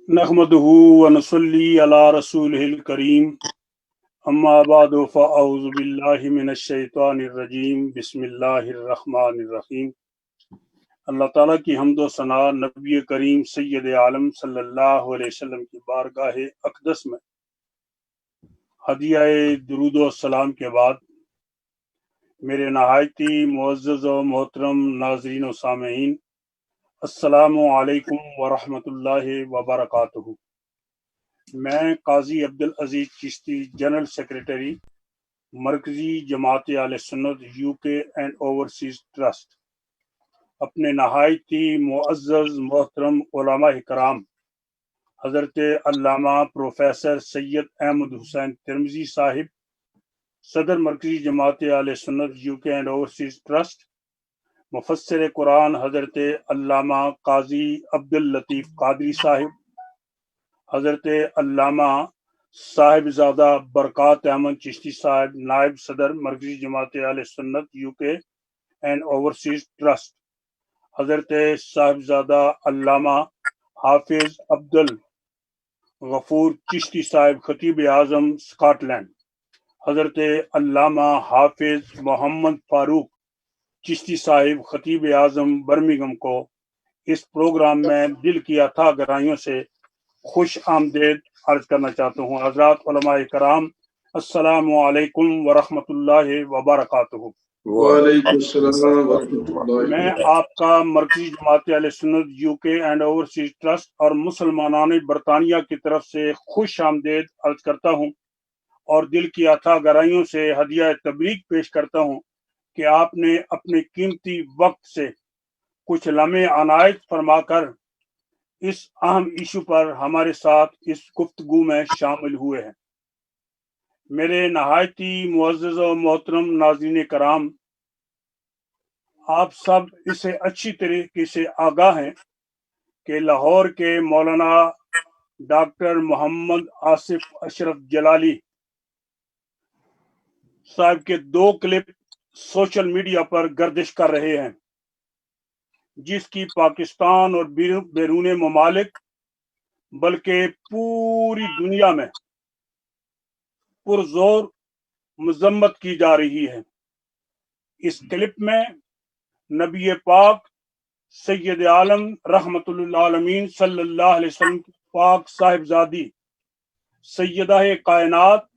نحمدہ ونصلی علی رسولہ الکریم اما بعد فاعوذ باللہ من الشیطان الرجیم بسم اللہ الرحمن الرحیم۔ اللہ تعالیٰ کی حمد و ثنا نبی کریم سید عالم صلی اللہ علیہ وسلم کی بارگاہ اقدس میں ہدیہ درود و سلام کے بعد میرے نہایتی معزز و محترم ناظرین و سامعین، السلام علیکم ورحمۃ اللہ وبرکاتہ۔ میں قاضی عبدالعزیز چشتی، جنرل سیکریٹری مرکزی جماعت اہل سنت یو کے اینڈ اوورسیز ٹرسٹ، اپنے نہایتی معزز محترم علماء کرام حضرت علامہ پروفیسر سید احمد حسین ترمذی صاحب، صدر مرکزی جماعت اہل سنت یو کے اینڈ اوورسیز ٹرسٹ، مفسر قرآن حضرت علامہ قاضی عبداللطیف قادری صاحب، حضرت علامہ صاحبزادہ برکات احمد چشتی صاحب، نائب صدر مرکزی جماعت اہل سنت یو کے اینڈ اوورسیز ٹرسٹ، حضرت صاحبزادہ علامہ حافظ عبدالغفور چشتی صاحب، خطیب اعظم سکاٹ لینڈ، حضرت علامہ حافظ محمد فاروق چشتی صاحب، خطیب اعظم برمنگھم کو اس پروگرام میں دل کی اتھاہ گہرائیوں سے خوش آمدید عرض کرنا چاہتا ہوں۔ حضرات علماء کرام، السلام علیکم ورحمۃ اللہ وبرکاتہ۔ وعلیکم السلام ورحمۃ اللہ میں وبرکاتہ۔ آپ کا مرکزی جماعت اہل سنت یو کے اینڈ اوورسیز ٹرسٹ اور مسلمانان برطانیہ کی طرف سے خوش آمدید عرض کرتا ہوں اور دل کی اتھاہ گہرائیوں سے ہدیہ تبریک پیش کرتا ہوں کہ آپ نے اپنے قیمتی وقت سے کچھ لمحے عنایت فرما کر اس اہم ایشو پر ہمارے ساتھ اس گفتگو میں شامل ہوئے ہیں۔ میرے نہایتی معزز و محترم ناظرین کرام، آپ سب اسے اچھی طریقے سے آگاہ ہیں کہ لاہور کے مولانا ڈاکٹر محمد آصف اشرف جلالی صاحب کے 2 کلپ سوشل میڈیا پر گردش کر رہے ہیں، جس کی پاکستان اور بیرون ممالک بلکہ پوری دنیا میں پرزور مذمت کی جا رہی ہے۔ اس کلپ میں نبی پاک سید عالم رحمت للعالمین صلی اللہ علیہ وسلم کی پاک صاحبزادی سیدہ کائنات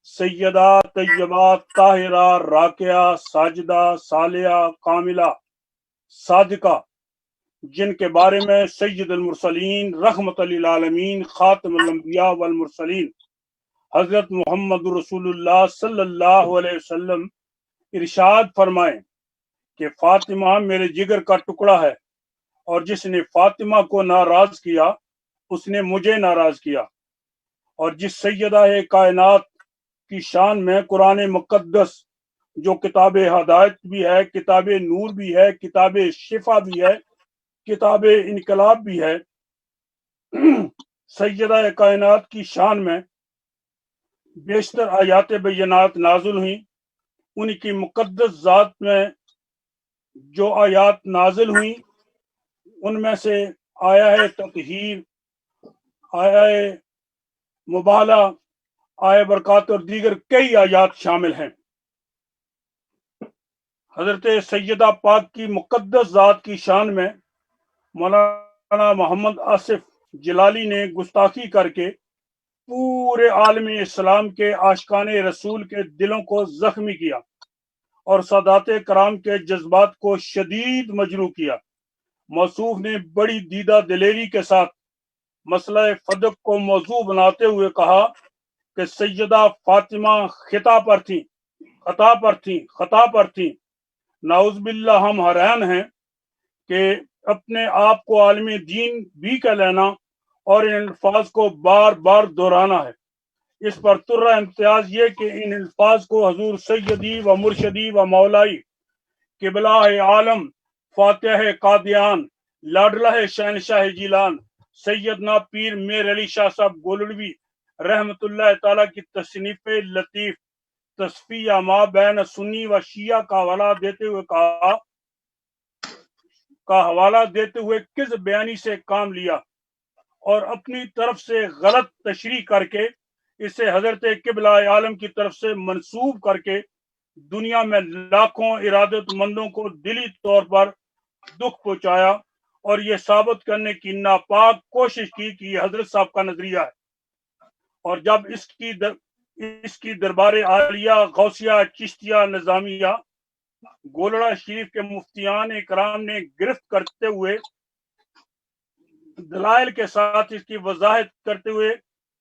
سیدہ طیبہ طاہرہ راکعہ ساجدہ صالحہ کاملہ صادقہ، جن کے بارے میں سید المرسلین رحمت للعالمین خاتم الانبیاء والمرسلین حضرت محمد رسول اللہ صلی اللہ علیہ وسلم ارشاد فرمائیں کہ فاطمہ میرے جگر کا ٹکڑا ہے، اور جس نے فاطمہ کو ناراض کیا اس نے مجھے ناراض کیا۔ اور جس سیدہ کائنات کی شان میں قرآن مقدس، جو کتاب ہدایت بھی ہے، کتاب نور بھی ہے، کتاب شفا بھی ہے، کتاب انقلاب بھی ہے، سیدہ کائنات کی شان میں بیشتر آیات بینات نازل ہوئیں۔ ان کی مقدس ذات میں جو آیات نازل ہوئیں ان میں سے آیا ہے تطہیر، آیا ہے مبالہ، آیا برکات اور دیگر کئی آیات شامل ہیں۔ حضرت سیدہ پاک کی مقدس ذات کی شان میں مولانا محمد آصف جلالی نے گستاخی کر کے پورے عالم اسلام کے عاشقان رسول کے دلوں کو زخمی کیا اور سادات کرام کے جذبات کو شدید مجروح کیا۔ موصوف نے بڑی دیدہ دلیری کے ساتھ مسئلہ فدق کو موضوع بناتے ہوئے کہا کہ سیدہ فاطمہ خطا پر تھیں۔ نعوذ باللہ، ہم حیران ہیں کہ اپنے آپ کو عالم دین بھی کہہ لینا اور ان الفاظ کو بار بار دہرانا ہے۔ اس پر ترہ امتیاز یہ کہ ان الفاظ کو حضور سیدی و مرشدی و مولائی قبلہ عالم فاتح قادیان لاڈلہ شہنشاہ جیلان سیدنا پیر میر علی شاہ صاحب گولڑوی رحمت اللہ تعالیٰ کی تصنیف لطیف تصفیہ ما بین سنی و شیعہ کا حوالہ دیتے ہوئے کس بیانی سے کام لیا اور اپنی طرف سے غلط تشریح کر کے اسے حضرت قبلہ عالم کی طرف سے منسوب کر کے دنیا میں لاکھوں ارادت مندوں کو دلی طور پر دکھ پہنچایا اور یہ ثابت کرنے کی ناپاک کوشش کی کہ یہ حضرت صاحب کا نظریہ ہے. اور جب اس کی دربار عالیہ غوثیہ چشتیہ نظامیہ گولڑا شریف کے مفتیان کرام نے گرفت کرتے ہوئے دلائل کے ساتھ اس کی وضاحت کرتے ہوئے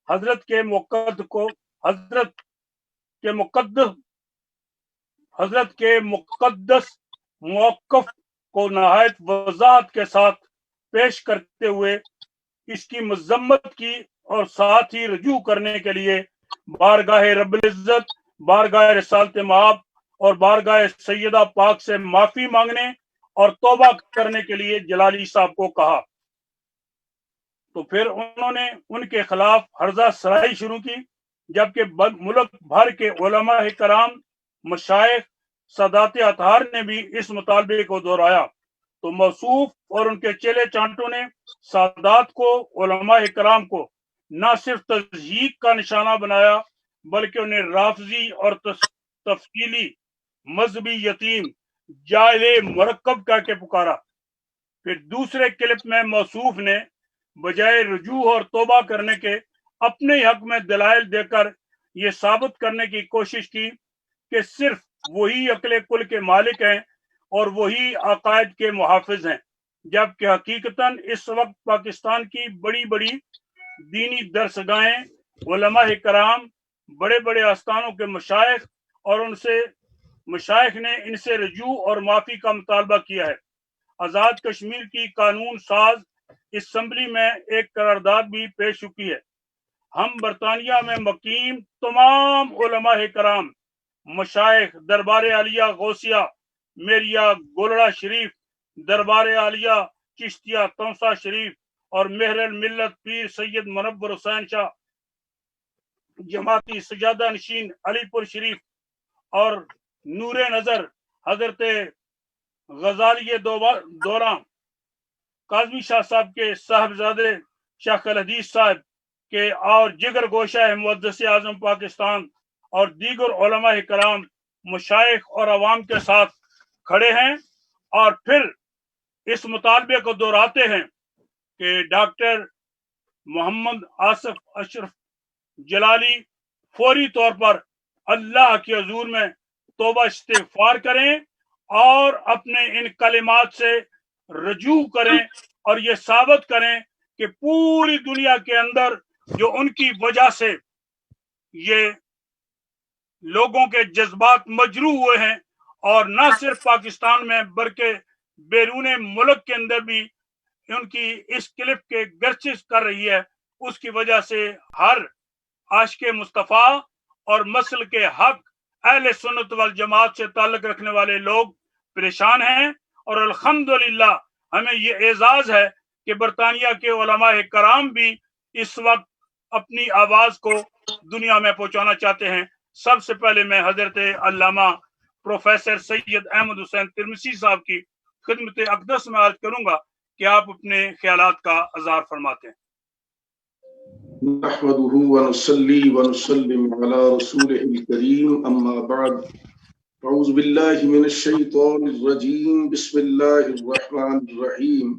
حضرت کے مقدس موقف کو نہایت وضاحت کے ساتھ پیش کرتے ہوئے اس کی مذمت کی اور ساتھ ہی رجوع کرنے کے لیے بارگاہ رب العزت، بارگاہ رسالت مآب اور بارگاہ سیدہ پاک سے معافی مانگنے اور توبہ کرنے کے لیے جلالی صاحب کو کہا. تو پھر انہوں نے ان کے خلاف ہرزہ سرائی شروع کی، جبکہ ملک بھر کے علماء کرام، مشائخ، سادات اطہار نے بھی اس مطالبے کو دہرایا. تو موصوف اور ان کے چیلے چانٹوں نے سادات کو، علماء کرام کو نہ صرف تضحیک کا نشانہ بنایا بلکہ انہیں رافضی اور تفصیلی مذہبی یتیم جاہل مرکب کر کے پکارا. پھر دوسرے کلپ میں موصوف نے بجائے رجوع اور توبہ کرنے کے اپنے حق میں دلائل دے کر یہ ثابت کرنے کی کوشش کی کہ صرف وہی عقل کل کے مالک ہیں اور وہی عقائد کے محافظ ہیں، جبکہ حقیقتاً اس وقت پاکستان کی بڑی بڑی دینی درسگاہیں، علماء کرام، بڑے بڑے آستانوں کے مشائخ اور مشائخ نے ان سے رجوع اور معافی کا مطالبہ کیا ہے. آزاد کشمیر کی قانون ساز اسمبلی میں ایک قرارداد بھی پیش چکی ہے. ہم برطانیہ میں مقیم تمام علماء کرام، مشائخ، دربار عالیہ غوثیہ میریہ گولڑا شریف، دربار عالیہ چشتیہ تونسا شریف اور مہر الملت پیر سید منور حسین شاہ جماعتی سجادہ نشین علی پور شریف اور نور نظر حضرت غزالی دوراں کاظمی شاہ صاحب کے صاحبزادے شیخ الحدیث صاحب کے اور جگر گوشہ محدث اعظم پاکستان اور دیگر علماء کرام، مشائخ اور عوام کے ساتھ کھڑے ہیں اور پھر اس مطالبے کو دہراتے ہیں کہ ڈاکٹر محمد آصف اشرف جلالی فوری طور پر اللہ کے حضور میں توبہ استغفار کریں اور اپنے ان کلمات سے رجوع کریں اور یہ ثابت کریں کہ پوری دنیا کے اندر جو ان کی وجہ سے یہ لوگوں کے جذبات مجروح ہوئے ہیں اور نہ صرف پاکستان میں بلکہ بیرون ملک کے اندر بھی ان کی اس کلپ کے گرچش کر رہی ہے، اس کی وجہ سے ہر عاشق مصطفیٰ اور مسل کے حق اہل سنت والجماعت سے تعلق رکھنے والے لوگ پریشان ہیں. اور الحمدللہ ہمیں یہ اعزاز ہے کہ برطانیہ کے علماء کرام بھی اس وقت اپنی آواز کو دنیا میں پہنچانا چاہتے ہیں. سب سے پہلے میں حضرت علامہ پروفیسر سید احمد حسین ترمسی صاحب کی خدمت اقدس میں عرض کروں گا کہ آپ اپنے خیالات کا اظہار فرماتے ہیں. نحمده ونصلي ونسلم على رسوله الكريم اما بعد اعوذ بالله من الشيطان الرجيم بسم الله الرحمن الرحيم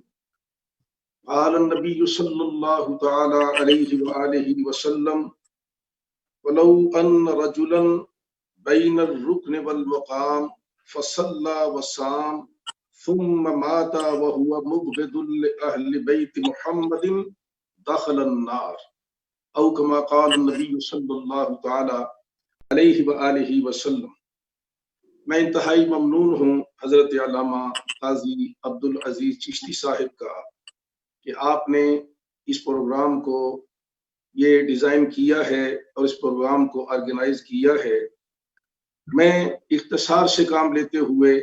قال النبي صلى الله تعالى عليه وآله وسلم ولو أن رجلا بين الركن والمقام فصلى وصام ثم مات وهو مبغض لأهل بيت محمد دخل النار او كما قال النبي صلی اللہ تعالی علیہ وآلہ وسلم. میں انتہائی ممنون ہوں حضرت علامہ قاضی عبدالعزیز چشتی صاحب کا کہ آپ نے اس پروگرام کو یہ ڈیزائن کیا ہے اور اس پروگرام کو آرگنائز کیا ہے. میں اختصار سے کام لیتے ہوئے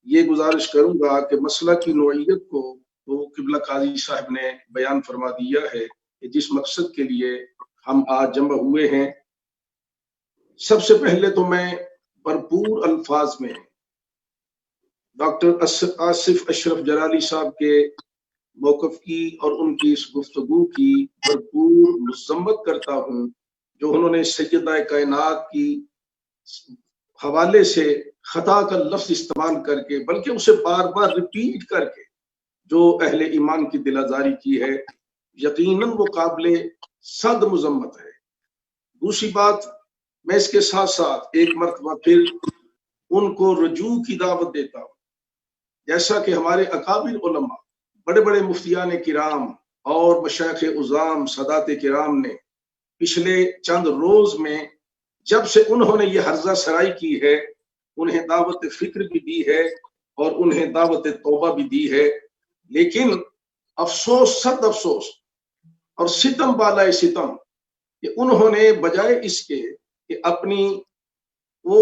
یہ گزارش کروں گا کہ مسئلہ کی نوعیت کو تو قبلہ قاضی صاحب نے بیان فرما دیا ہے کہ جس مقصد کے لیے ہم آج جمع ہوئے ہیں. سب سے پہلے تو میں بھرپور الفاظ میں ڈاکٹر آصف اشرف جلالی صاحب کے موقف کی اور ان کی اس گفتگو کی بھرپور مذمت کرتا ہوں جو انہوں نے سیدہ کائنات کی حوالے سے خطا کا لفظ استعمال کر کے بلکہ اسے بار بار ریپیٹ کر کے جو اہل ایمان کی دل آزاری کی ہے، یقیناً وہ قابل صد مذمت ہے۔ دوسری بات، میں اس کے ساتھ ساتھ ایک مرتبہ پھر ان کو رجوع کی دعوت دیتا ہوں، جیسا کہ ہمارے اکابر علماء، بڑے بڑے مفتیان کرام اور مشائخ عظام سادات کرام نے پچھلے چند روز میں جب سے انہوں نے یہ حرزہ سرائی کی ہے، انہیں دعوت فکر بھی دی ہے اور انہیں دعوت توبہ بھی دی ہے، لیکن افسوس، صد افسوس اور ستم بالائے ستم کہ انہوں نے بجائے اس کے کہ اپنی وہ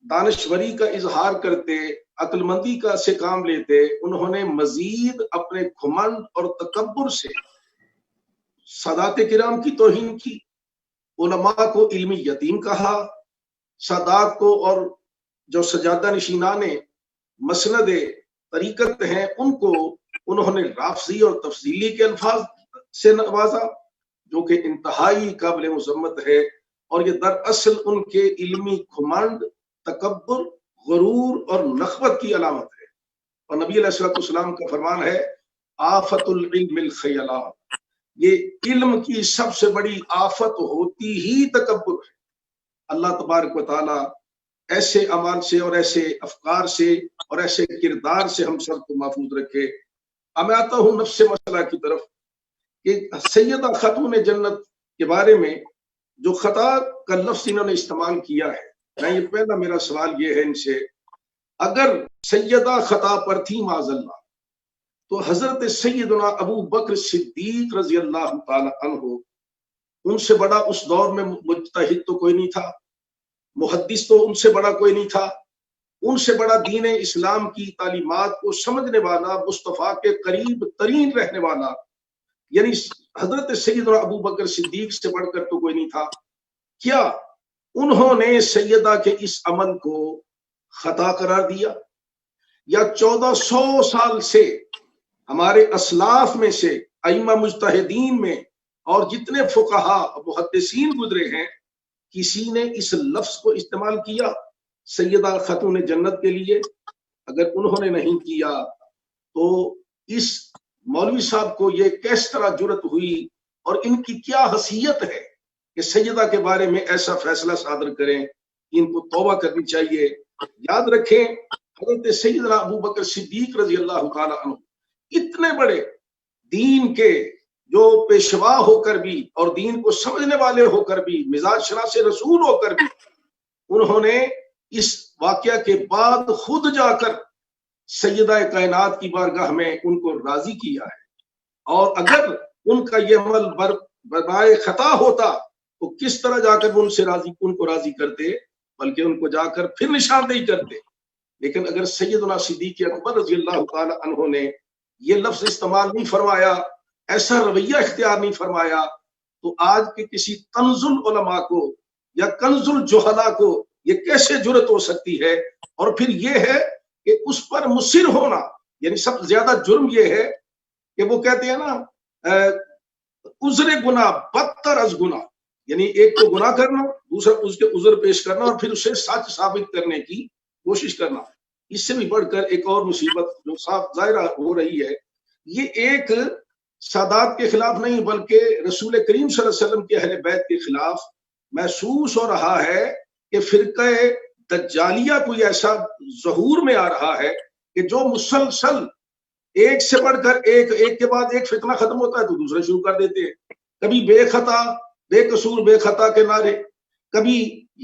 دانشوری کا اظہار کرتے، عقل مندی کا سے کام لیتے، انہوں نے مزید اپنے گھمنڈ اور تکبر سے سادات کرام کی توہین کی، علماء کو علمی یتیم کہا، سادات کو اور جو سجادہ نشینان مسند طریقت ہیں ان کو انہوں نے رافضی اور تفضیلی کے الفاظ سے نوازا، جو کہ انتہائی قابل مذمت ہے، اور یہ دراصل ان کے علمی گھمنڈ، تکبر، غرور اور نخوت کی علامت ہے۔ اور نبی علیہ السلام کا فرمان ہے، آفت العلم الخیلاء، یہ علم کی سب سے بڑی آفت ہوتی ہی تکبر ہے۔ اللہ تبارک و تعالی ایسے اعمال سے اور ایسے افکار سے اور ایسے کردار سے ہم سب کو محفوظ رکھے۔ اب میں آتا ہوں نفس مسئلہ کی طرف کہ سیدہ خاتون جنت کے بارے میں جو خطا کا لفظ انہوں نے استعمال کیا ہے، میں یہ پہلا میرا سوال یہ ہے ان سے، اگر سیدہ خطا پر تھی معاذ اللہ تو حضرت سیدنا ابو بکر صدیق رضی اللہ تعالی عنہ، ان سے بڑا اس دور میں مجتہد تو کوئی نہیں تھا، محدث تو ان سے بڑا کوئی نہیں تھا، ان سے بڑا دین اسلام کی تعلیمات کو سمجھنے والا، مصطفیٰ کے قریب ترین رہنے والا، یعنی حضرت سیدنا ابو بکر صدیق سے بڑھ کر تو کوئی نہیں تھا۔ کیا انہوں نے سیدہ کے اس عمل کو خطا قرار دیا؟ یا 1400 سال سے ہمارے اسلاف میں سے ائمہ مجتہدین میں اور جتنے فقہا محدثین گزرے ہیں، کسی نے اس لفظ کو استعمال کیا سیدہ خاتون جنت کے لیے؟ اگر انہوں نے نہیں کیا تو اس مولوی صاحب کو یہ کس طرح جرأت ہوئی اور ان کی کیا حیثیت ہے کہ سیدہ کے بارے میں ایسا فیصلہ صادر کریں؟ ان کو توبہ کرنی چاہیے۔ یاد رکھیں، حضرت سیدنا ابو بکر صدیق رضی اللہ تعالی عنہ اتنے بڑے دین کے جو پیشوا ہو کر بھی اور دین کو سمجھنے والے ہو کر بھی، مزاج شناس رسول ہو کر بھی، انہوں نے اس واقعہ کے بعد خود جا کر سیدہ کائنات کی بارگاہ میں ان کو راضی کیا ہے، اور اگر ان کا یہ عمل برائے خطا ہوتا تو کس طرح جا کر ان کو راضی کرتے، بلکہ ان کو جا کر پھر نشاندہی کرتے۔ لیکن اگر سیدنا صدیق اکبر رضی اللہ تعالی عنہ نے یہ لفظ استعمال نہیں فرمایا، ایسا رویہ اختیار نہیں فرمایا، تو آج کے کسی کنز العلماء کو یا کنز الجہلا کو یہ کیسے جرأت ہو سکتی ہے؟ اور پھر یہ ہے کہ اس پر مصر ہونا، یعنی سب سے زیادہ جرم یہ ہے کہ وہ کہتے ہیں نا، عذر گناہ بدتر از گناہ، یعنی ایک تو گناہ کرنا، دوسرا اس کے عذر پیش کرنا اور پھر اسے سچ ثابت کرنے کی کوشش کرنا۔ اس سے بھی بڑھ کر ایک اور مصیبت جو صاف ظاہرہ ہو رہی ہے، یہ ایک سادات کے خلاف نہیں بلکہ رسول کریم صلی اللہ علیہ وسلم کے اہل بیت کے خلاف محسوس ہو رہا ہے کہ فرقہ دجالیہ کوئی ایسا ظہور میں آ رہا ہے کہ جو مسلسل ایک سے بڑھ کر ایک کے بعد ایک فتنہ ختم ہوتا ہے تو دوسرا شروع کر دیتے ہیں۔ کبھی بے خطا، بے قصور، بے خطا کے نعرے، کبھی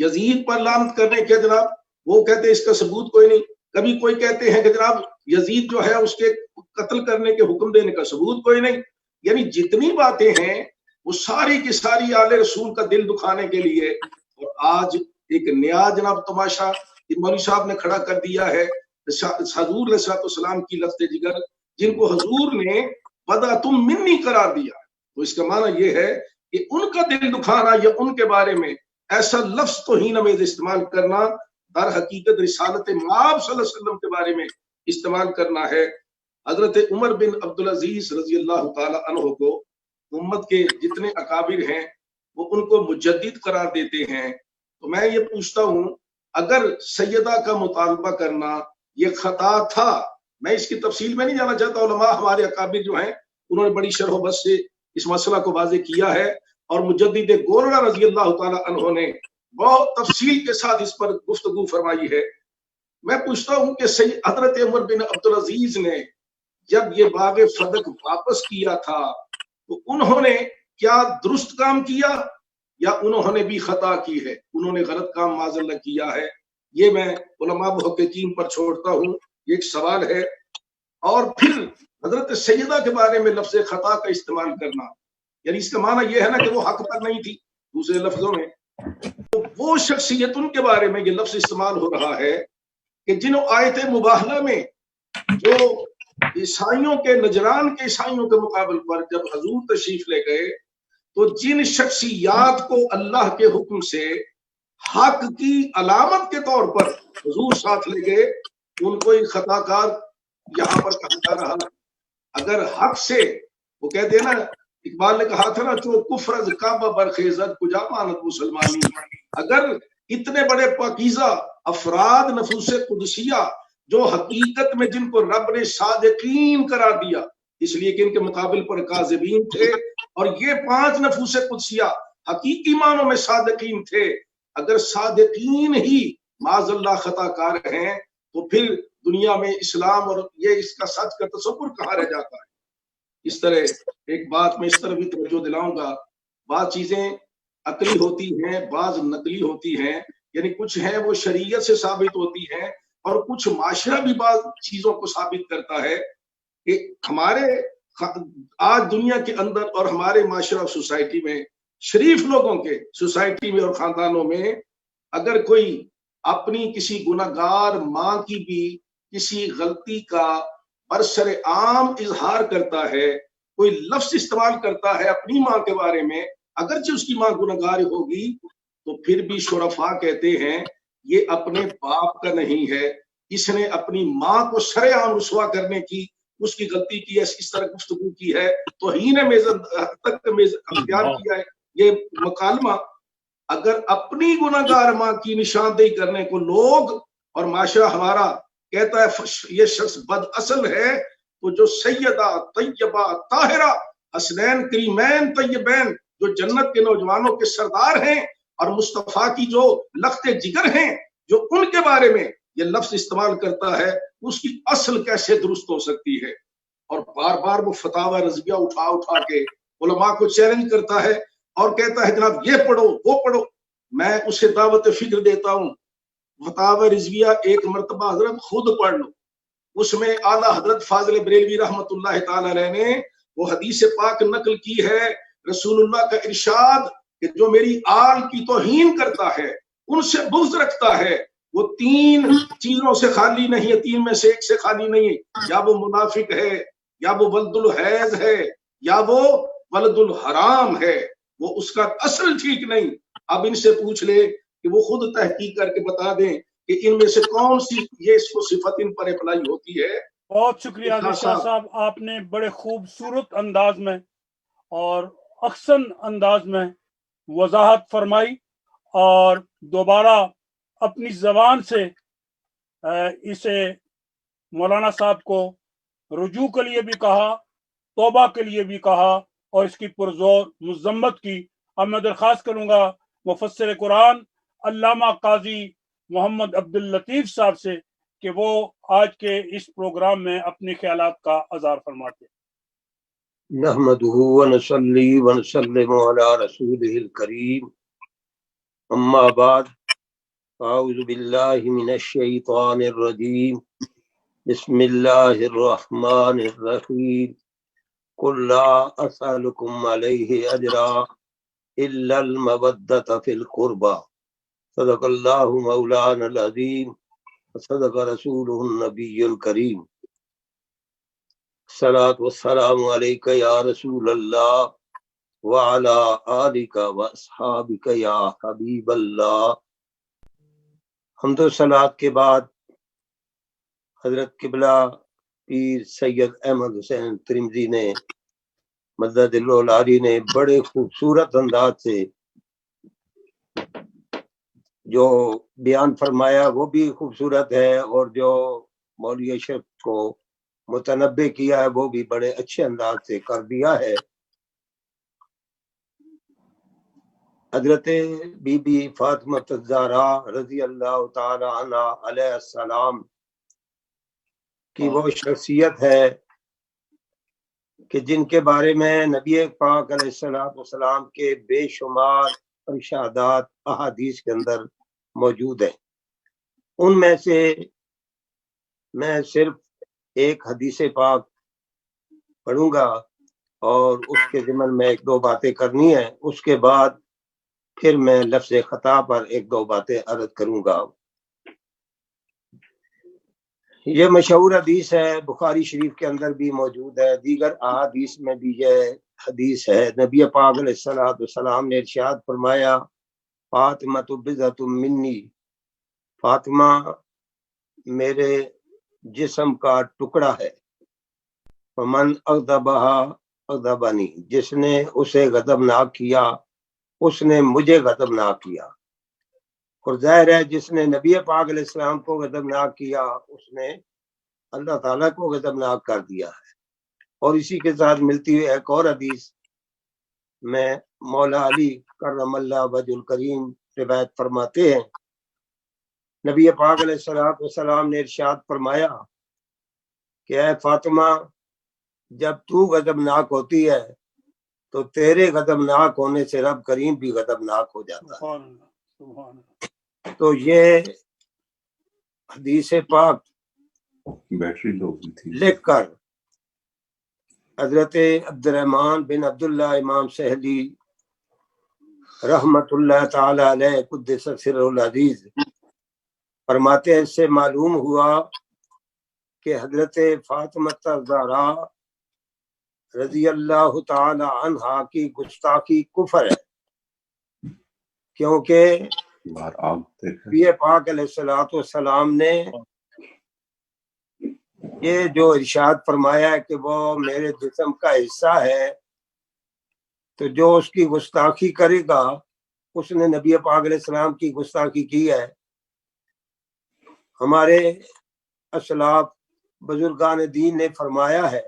یزید پر لعنت کرنے کے جناب وہ کہتے ہیں اس کا ثبوت کوئی نہیں، کبھی کوئی کہتے ہیں کہ جناب یزید جو ہے اس کے قتل کرنے کے حکم دینے کا ثبوت کوئی نہیں۔ یعنی جتنی باتیں ہیں وہ ساری کی ساری آل رسول کا دل دکھانے کے لیے، اور آج ایک نیا جناب تماشا مولوی صاحب نے کھڑا کر دیا ہے، حضور علیہ السلام کی لفظ جگر جن کو حضور نے بدا تم منی قرار دیا، تو اس کا معنی یہ ہے کہ ان کا دل دکھانا یا ان کے بارے میں ایسا لفظ توہین آمیز استعمال کرنا در حقیقت رسالت مآب صلی اللہ علیہ وسلم کے بارے میں استعمال کرنا ہے۔ حضرت عمر بن عبدالعزیز رضی اللہ تعالی عنہ کو امت کے جتنے اکابر ہیں وہ ان کو مجدد قرار دیتے ہیں. تو میں یہ پوچھتا ہوں اگر سیدہ کا مطالبہ کرنا یہ خطا تھا، میں اس کی تفصیل میں نہیں جانا چاہتا، علماء ہمارے اکابر جو ہیں انہوں نے بڑی شرح و بسط سے اس مسئلہ کو واضح کیا ہے، اور مجدد گولڑا رضی اللہ تعالی عنہ نے بہت تفصیل کے ساتھ اس پر گفتگو فرمائی ہے. میں پوچھتا ہوں کہ حضرت عمر بن عبدالعزیز نے جب یہ باغ فدق واپس کیا تھا تو انہوں نے کیا درست کام کیا یا انہوں نے بھی خطا کی ہے، انہوں نے غلط کام معاذ اللہ کیا ہے؟ یہ میں علماء محققین پر چھوڑتا ہوں، یہ ایک سوال ہے. اور پھر حضرت سیدہ کے بارے میں لفظ خطا کا استعمال کرنا، یعنی اس کا معنی یہ ہے نا کہ وہ حق پر نہیں تھی، دوسرے لفظوں میں تو وہ شخصیت ان کے بارے میں یہ لفظ استعمال ہو رہا ہے کہ جنہوں آیت مباہلہ میں جو عیسائیوں کے نجران کے عیسائیوں کے مقابل پر جب حضور تشریف لے گئے تو جن شخصیات کو اللہ کے حکم سے حق کی علامت کے طور پر حضور ساتھ لے گئے ان کو ایک خطا کار یہاں پر کہا جا رہا. اگر حق سے وہ کہتے ہیں نا، اقبال نے کہا تھا نا، جو کفر از کعبہ برخیزد کجا ماند مسلمانی، اگر اتنے بڑے پاکیزہ افراد نفوس قدسیہ جو حقیقت میں جن کو رب نے صادقین قرار دیا اس لیے کہ ان کے مقابل پر کاذبین تھے، اور یہ 5 نفوس قدسیہ حقیقی معنوں میں صادقین تھے، اگر صادقین ہی معاذ اللہ خطا کار ہیں تو پھر دنیا میں اسلام اور یہ اس کا سچ کا تصور کہاں رہ جاتا ہے. اس طرح ایک بات میں اس طرح بھی توجہ دلاؤں گا، بعض چیزیں عقلی ہوتی ہیں بعض نقلی ہوتی ہیں، یعنی کچھ ہیں وہ شریعت سے ثابت ہوتی ہیں اور کچھ معاشرہ بھی بعض چیزوں کو ثابت کرتا ہے کہ ہمارے آج دنیا کے اندر اور ہمارے معاشرہ سوسائٹی میں شریف لوگوں کے سوسائٹی میں اور خاندانوں میں اگر کوئی اپنی کسی گناہگار ماں کی بھی کسی غلطی کا برسر عام اظہار کرتا ہے، کوئی لفظ استعمال کرتا ہے اپنی ماں کے بارے میں، اگرچہ اس کی ماں گناہگار ہوگی تو پھر بھی شرفاء کہتے ہیں یہ اپنے باپ کا نہیں ہے، اس نے اپنی ماں کو سر عام رسوا کرنے کی، اس کی غلطی کی ہے، اس طرح گفتگو کی ہے، توہین اختیار کیا ہے. یہ مکالمہ اگر اپنی گناہگار ماں کی نشاندہی کرنے کو لوگ اور معاشرہ ہمارا کہتا ہے یہ شخص بد اصل ہے، تو جو سیدہ طیبہ طاہرہ حسنین کریمین طیبین جو جنت کے نوجوانوں کے سردار ہیں اور مصطفیٰ کی جو لخت جگر ہیں، جو ان کے بارے میں یہ لفظ استعمال کرتا ہے اس کی اصل کیسے درست ہو سکتی ہے؟ اور بار بار وہ فتاوی رضویہ اٹھا کے علماء کو چیلنج کرتا ہے اور کہتا ہے جناب یہ پڑھو وہ پڑھو. میں اسے دعوت فکر دیتا ہوں، فتاوی رضویہ ایک مرتبہ حضرت خود پڑھ لو، اس میں اعلیٰ حضرت فاضل بریلوی رحمت اللہ تعالی علیہ نے وہ حدیث پاک نقل کی ہے، رسول اللہ کا ارشاد کہ جو میری آل کی توہین کرتا ہے ان سے بغض رکھتا ہے وہ 3 چیزوں سے خالی نہیں ہے، 3 میں سے ایک سے خالی نہیں ہے، یا وہ منافق ہے یا وہ ولد الحیض ہے یا وہ ولد الحرام ہے، وہ اس کا اصل ٹھیک نہیں. اب ان سے پوچھ لے کہ وہ خود تحقیق کر کے بتا دیں کہ ان میں سے کون سی یہ اس کو صفت ان پر اپلائی ہوتی ہے. بہت شکریہ شاہ صاحب، آپ نے بڑے خوبصورت انداز میں اور احسن انداز میں وضاحت فرمائی اور دوبارہ اپنی زبان سے اسے مولانا صاحب کو رجوع کے لیے بھی کہا، توبہ کے لیے بھی کہا اور اس کی پرزور مذمت کی. اب میں درخواست کروں گا مفسر قرآن علامہ قاضی محمد عبداللطیف صاحب سے کہ وہ آج کے اس پروگرام میں اپنے خیالات کا اظہار فرماتے. نحمده ونصلي ونسلم على رسوله الكريم اما بعد اعوذ بالله من الشيطان الرجيم بسم الله الرحمن الرحيم قل لا اسألكم عليه اجرا الا المودة في القربى صدق الله مولانا العظيم وصدق رسوله النبي الكريم. الصلاة والسلام علیکہ یا رسول اللہ وعلی آلک واصحابک یا حبیب اللہ. حمد و صلاۃ کے بعد حضرت قبلہ پیر سید احمد حسین ترمذی نے مدد العلی نے بڑے خوبصورت انداز سے جو بیان فرمایا وہ بھی خوبصورت ہے، اور جو مولوی اشرف کو متنبع کیا ہے وہ بھی بڑے اچھے انداز سے کر دیا ہے۔ حضرت بی بی فاطمہ الزہرا رضی اللہ تعالی عنہ علیہ السلام کی وہ شخصیت ہے کہ جن کے بارے میں نبی پاک علیہ السلام کے بے شمار ارشادات احادیث کے اندر موجود ہیں۔ ان میں سے میں صرف ایک حدیث پاک پڑھوں گا اور اس کے ضمن میں ایک دو باتیں کرنی ہیں، اس کے بعد پھر میں لفظ خطا پر ایک دو باتیں عرض کروں گا۔ یہ مشہور حدیث ہے، بخاری شریف کے اندر بھی موجود ہے، دیگر احادیث میں بھی یہ حدیث ہے۔ نبی پاک علیہ السلام نے ارشاد فرمایا، فاطمہ بضعۃ منی، فاطمہ میرے جسم کا ٹکڑا ہے، فمن اغضبہا اغضبنی، جس نے اسے غضبناک کیا اس نے مجھے غضبناک کیا۔ اور ظاہر ہے جس نے نبی پاک علیہ السلام کو غضبناک کیا اس نے اللہ تعالیٰ کو غضبناک کر دیا ہے۔ اور اسی کے ساتھ ملتی ہوئی ایک اور حدیث میں مولا علی کرم اللہ وجہ الکریم روایت فرماتے ہیں، نبی پاک علیہ السلام نے ارشاد فرمایا کہ اے فاطمہ، جب تو غضبناک ہوتی ہے تو تیرے غضبناک ہونے سے رب کریم بھی غضبناک ہو جاتا ہے۔ تو یہ حدیث پاک لکھ کر حضرت عبد الرحمن بن عبداللہ امام سہلی رحمت اللہ تعالی علیہ قدس سرہ العزیز فرماتے ہیں، اس سے معلوم ہوا کہ حضرت فاطمہ الزہرا رضی اللہ تعالی عنہا کی گستاخی کفر ہے، کیونکہ نبی پاک علیہ السلام نے یہ جو ارشاد فرمایا ہے کہ وہ میرے جسم کا حصہ ہے، تو جو اس کی گستاخی کرے گا اس نے نبی پاک علیہ السلام کی گستاخی کی ہے۔ ہمارے اسلاف بزرگان دین نے فرمایا ہے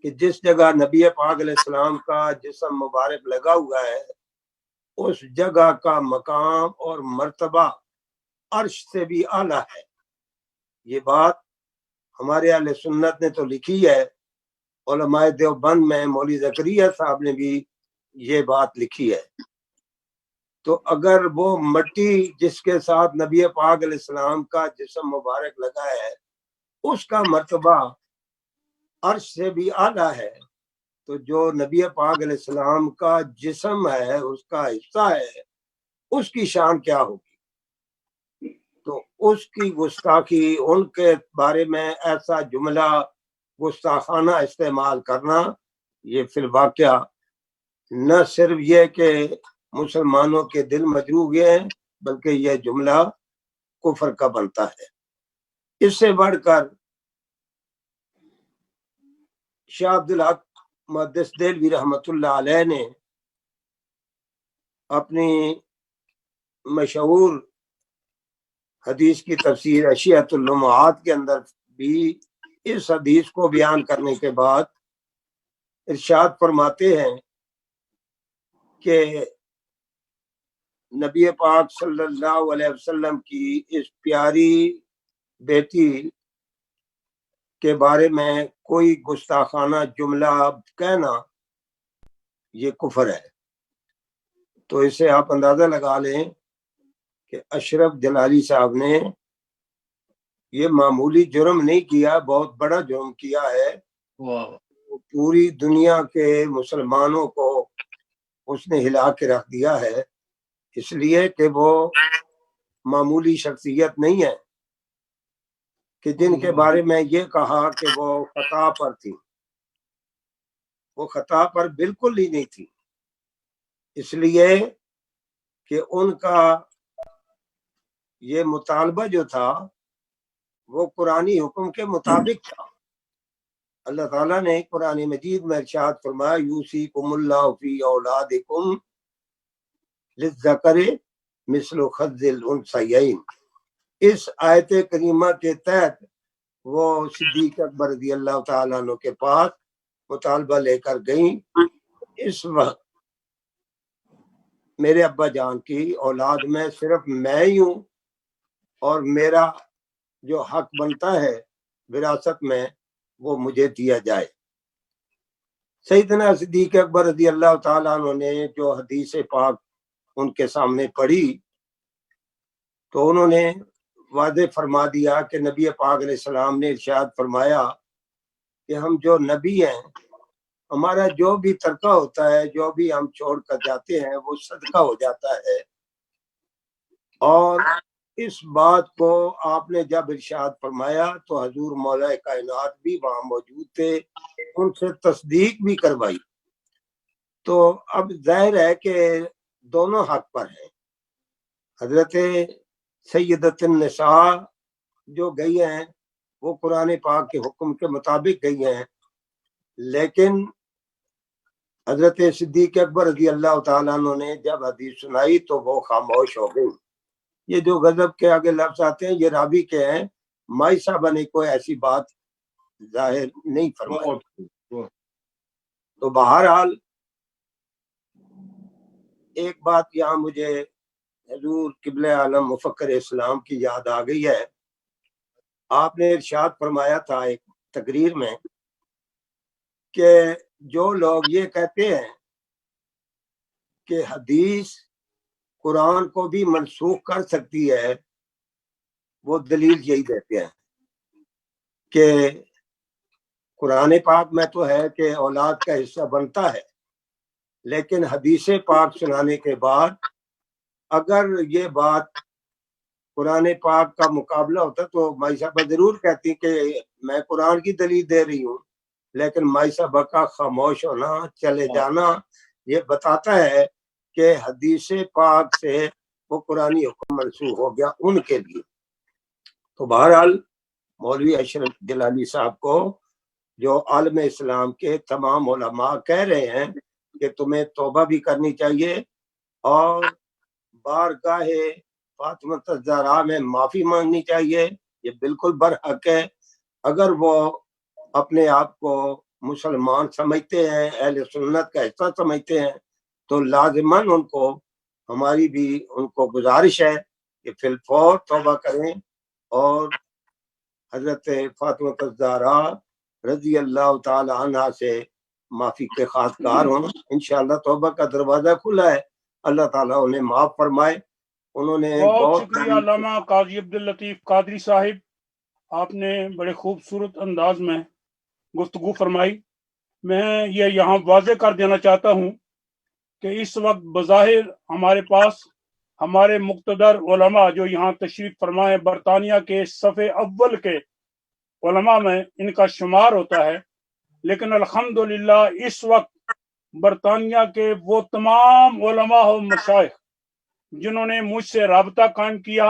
کہ جس جگہ نبی پاک علیہ السلام کا جسم مبارک لگا ہوا ہے اس جگہ کا مقام اور مرتبہ عرش سے بھی اعلیٰ ہے۔ یہ بات ہمارے اہل سنت نے تو لکھی ہے، علماء دیوبند میں مولوی زکریا صاحب نے بھی یہ بات لکھی ہے۔ تو اگر وہ مٹی جس کے ساتھ نبی پاک علیہ السلام کا جسم مبارک لگا ہے اس کا مرتبہ عرش سے بھی اعلیٰ ہے، تو جو نبی پاک علیہ السلام کا جسم ہے اس کا حصہ ہے اس کی شان کیا ہوگی؟ تو اس کی گستاخی، ان کے بارے میں ایسا جملہ گستاخانہ استعمال کرنا، یہ فی الواقعہ نہ صرف یہ کہ مسلمانوں کے دل مجروح ہیں بلکہ یہ جملہ کفر کا بنتا ہے۔ اس سے بڑھ کر شاہ عبدالحق محدث دہلوی رحمۃ اللہ علیہ نے اپنی مشہور حدیث کی تفسیر اشیعۃ اللمعات کے اندر بھی اس حدیث کو بیان کرنے کے بعد ارشاد فرماتے ہیں کہ نبی پاک صلی اللہ علیہ وسلم کی اس پیاری بیٹی کے بارے میں کوئی گستاخانہ جملہ کہنا یہ کفر ہے۔ تو اسے آپ اندازہ لگا لیں کہ اشرف جلالی صاحب نے یہ معمولی جرم نہیں کیا، بہت بڑا جرم کیا ہے۔ پوری دنیا کے مسلمانوں کو اس نے ہلا کے رکھ دیا ہے، اس لیے کہ وہ معمولی شخصیت نہیں ہے کہ جن کے بارے میں یہ کہا کہ وہ خطا پر تھی۔ وہ خطا پر بالکل ہی نہیں تھی، اس لیے کہ ان کا یہ مطالبہ جو تھا وہ قرآنی حکم کے مطابق تھا۔ اللہ تعالیٰ نے قرآن مجید میں ارشاد فرمایا یوصیکم اللہ فی اولادکم للذکر مثل حظ الانثیین۔ اس آیت کریمہ کے تحت وہ صدیق اکبر رضی اللہ تعالیٰ عنہ کے پاس مطالبہ لے کر گئیں۔ اس وقت میرے ابا جان کی اولاد میں صرف میں ہی ہوں اور میرا جو حق بنتا ہے وراثت میں وہ مجھے دیا جائے۔ سیدنا صدیق اکبر رضی اللہ تعالیٰ عنہ نے جو حدیث پاک ان کے سامنے پڑھی تو انہوں نے واضح فرما دیا کہ نبی پاک علیہ السلام نے ارشاد فرمایا کہ ہم جو نبی ہیں ہمارا جو بھی ترکہ ہوتا ہے، جو بھی ہم چھوڑ کر جاتے ہیں وہ صدقہ ہو جاتا ہے۔ اور اس بات کو آپ نے جب ارشاد فرمایا تو حضور مولا کائنات بھی وہاں موجود تھے، ان سے تصدیق بھی کروائی۔ تو اب ظاہر ہے کہ دونوں حق پر ہیں۔ حضرت سیدت النساء جو گئی ہیں وہ قرآن پاک کے حکم کے مطابق گئی ہیں، لیکن حضرت صدیق اکبر رضی اللہ تعالیٰ عنہ نے جب حدیث سنائی تو وہ خاموش ہو گئی۔ یہ جو غضب کے آگے لفظ آتے ہیں یہ راوی کے ہیں، مائی صاحبہ نے کوئی ایسی بات ظاہر نہیں فرمائی۔ تو بہرحال ایک بات یہاں مجھے حضور قبلہ عالم مفکر اسلام کی یاد آ گئی ہے۔ آپ نے ارشاد فرمایا تھا ایک تقریر میں کہ جو لوگ یہ کہتے ہیں کہ حدیث قرآن کو بھی منسوخ کر سکتی ہے، وہ دلیل یہی دیتے ہیں کہ قرآن پاک میں تو ہے کہ اولاد کا حصہ بنتا ہے، لیکن حدیث پاک سنانے کے بعد اگر یہ بات قرآن پاک کا مقابلہ ہوتا تو مائی صاحبہ ضرور کہتی کہ میں قرآن کی دلیل دے رہی ہوں، لیکن مائی صاحبہ کا خاموش ہونا، چلے جانا، یہ بتاتا ہے کہ حدیث پاک سے وہ قرآنی حکم منسوخ ہو گیا ان کے لیے۔ تو بہرحال مولوی اشرف جلالی صاحب کو جو عالم اسلام کے تمام علماء کہہ رہے ہیں کہ تمہیں توبہ بھی کرنی چاہیے اور بارگاہ فاطمہ الزہرا میں معافی مانگنی چاہیے، یہ بالکل برحق ہے۔ اگر وہ اپنے آپ کو مسلمان سمجھتے ہیں، اہل سنت کا حصہ سمجھتے ہیں، تو لازماً ان کو ہماری بھی ان کو گزارش ہے کہ فی الفور توبہ کریں اور حضرت فاطمہ الزہرا رضی اللہ تعالی عنہ سے معافی کے خواستگار ہوں۔ انشاءاللہ توبہ کا دروازہ کھلا ہے، اللہ تعالیٰ انہیں معاف فرمائے۔ انہوں نے بہت شکریہ علامہ قاضی عبداللطیف قادری صاحب، آپ نے بڑے خوبصورت انداز میں گفتگو فرمائی۔ میں یہ یہاں واضح کر دینا چاہتا ہوں کہ اس وقت بظاہر ہمارے پاس ہمارے مقتدر علماء جو یہاں تشریف فرمائے برطانیہ کے صف اول کے علماء میں ان کا شمار ہوتا ہے، لیکن الحمدللہ اس وقت برطانیہ کے وہ تمام علماء و مشائخ جنہوں نے مجھ سے رابطہ قائم کیا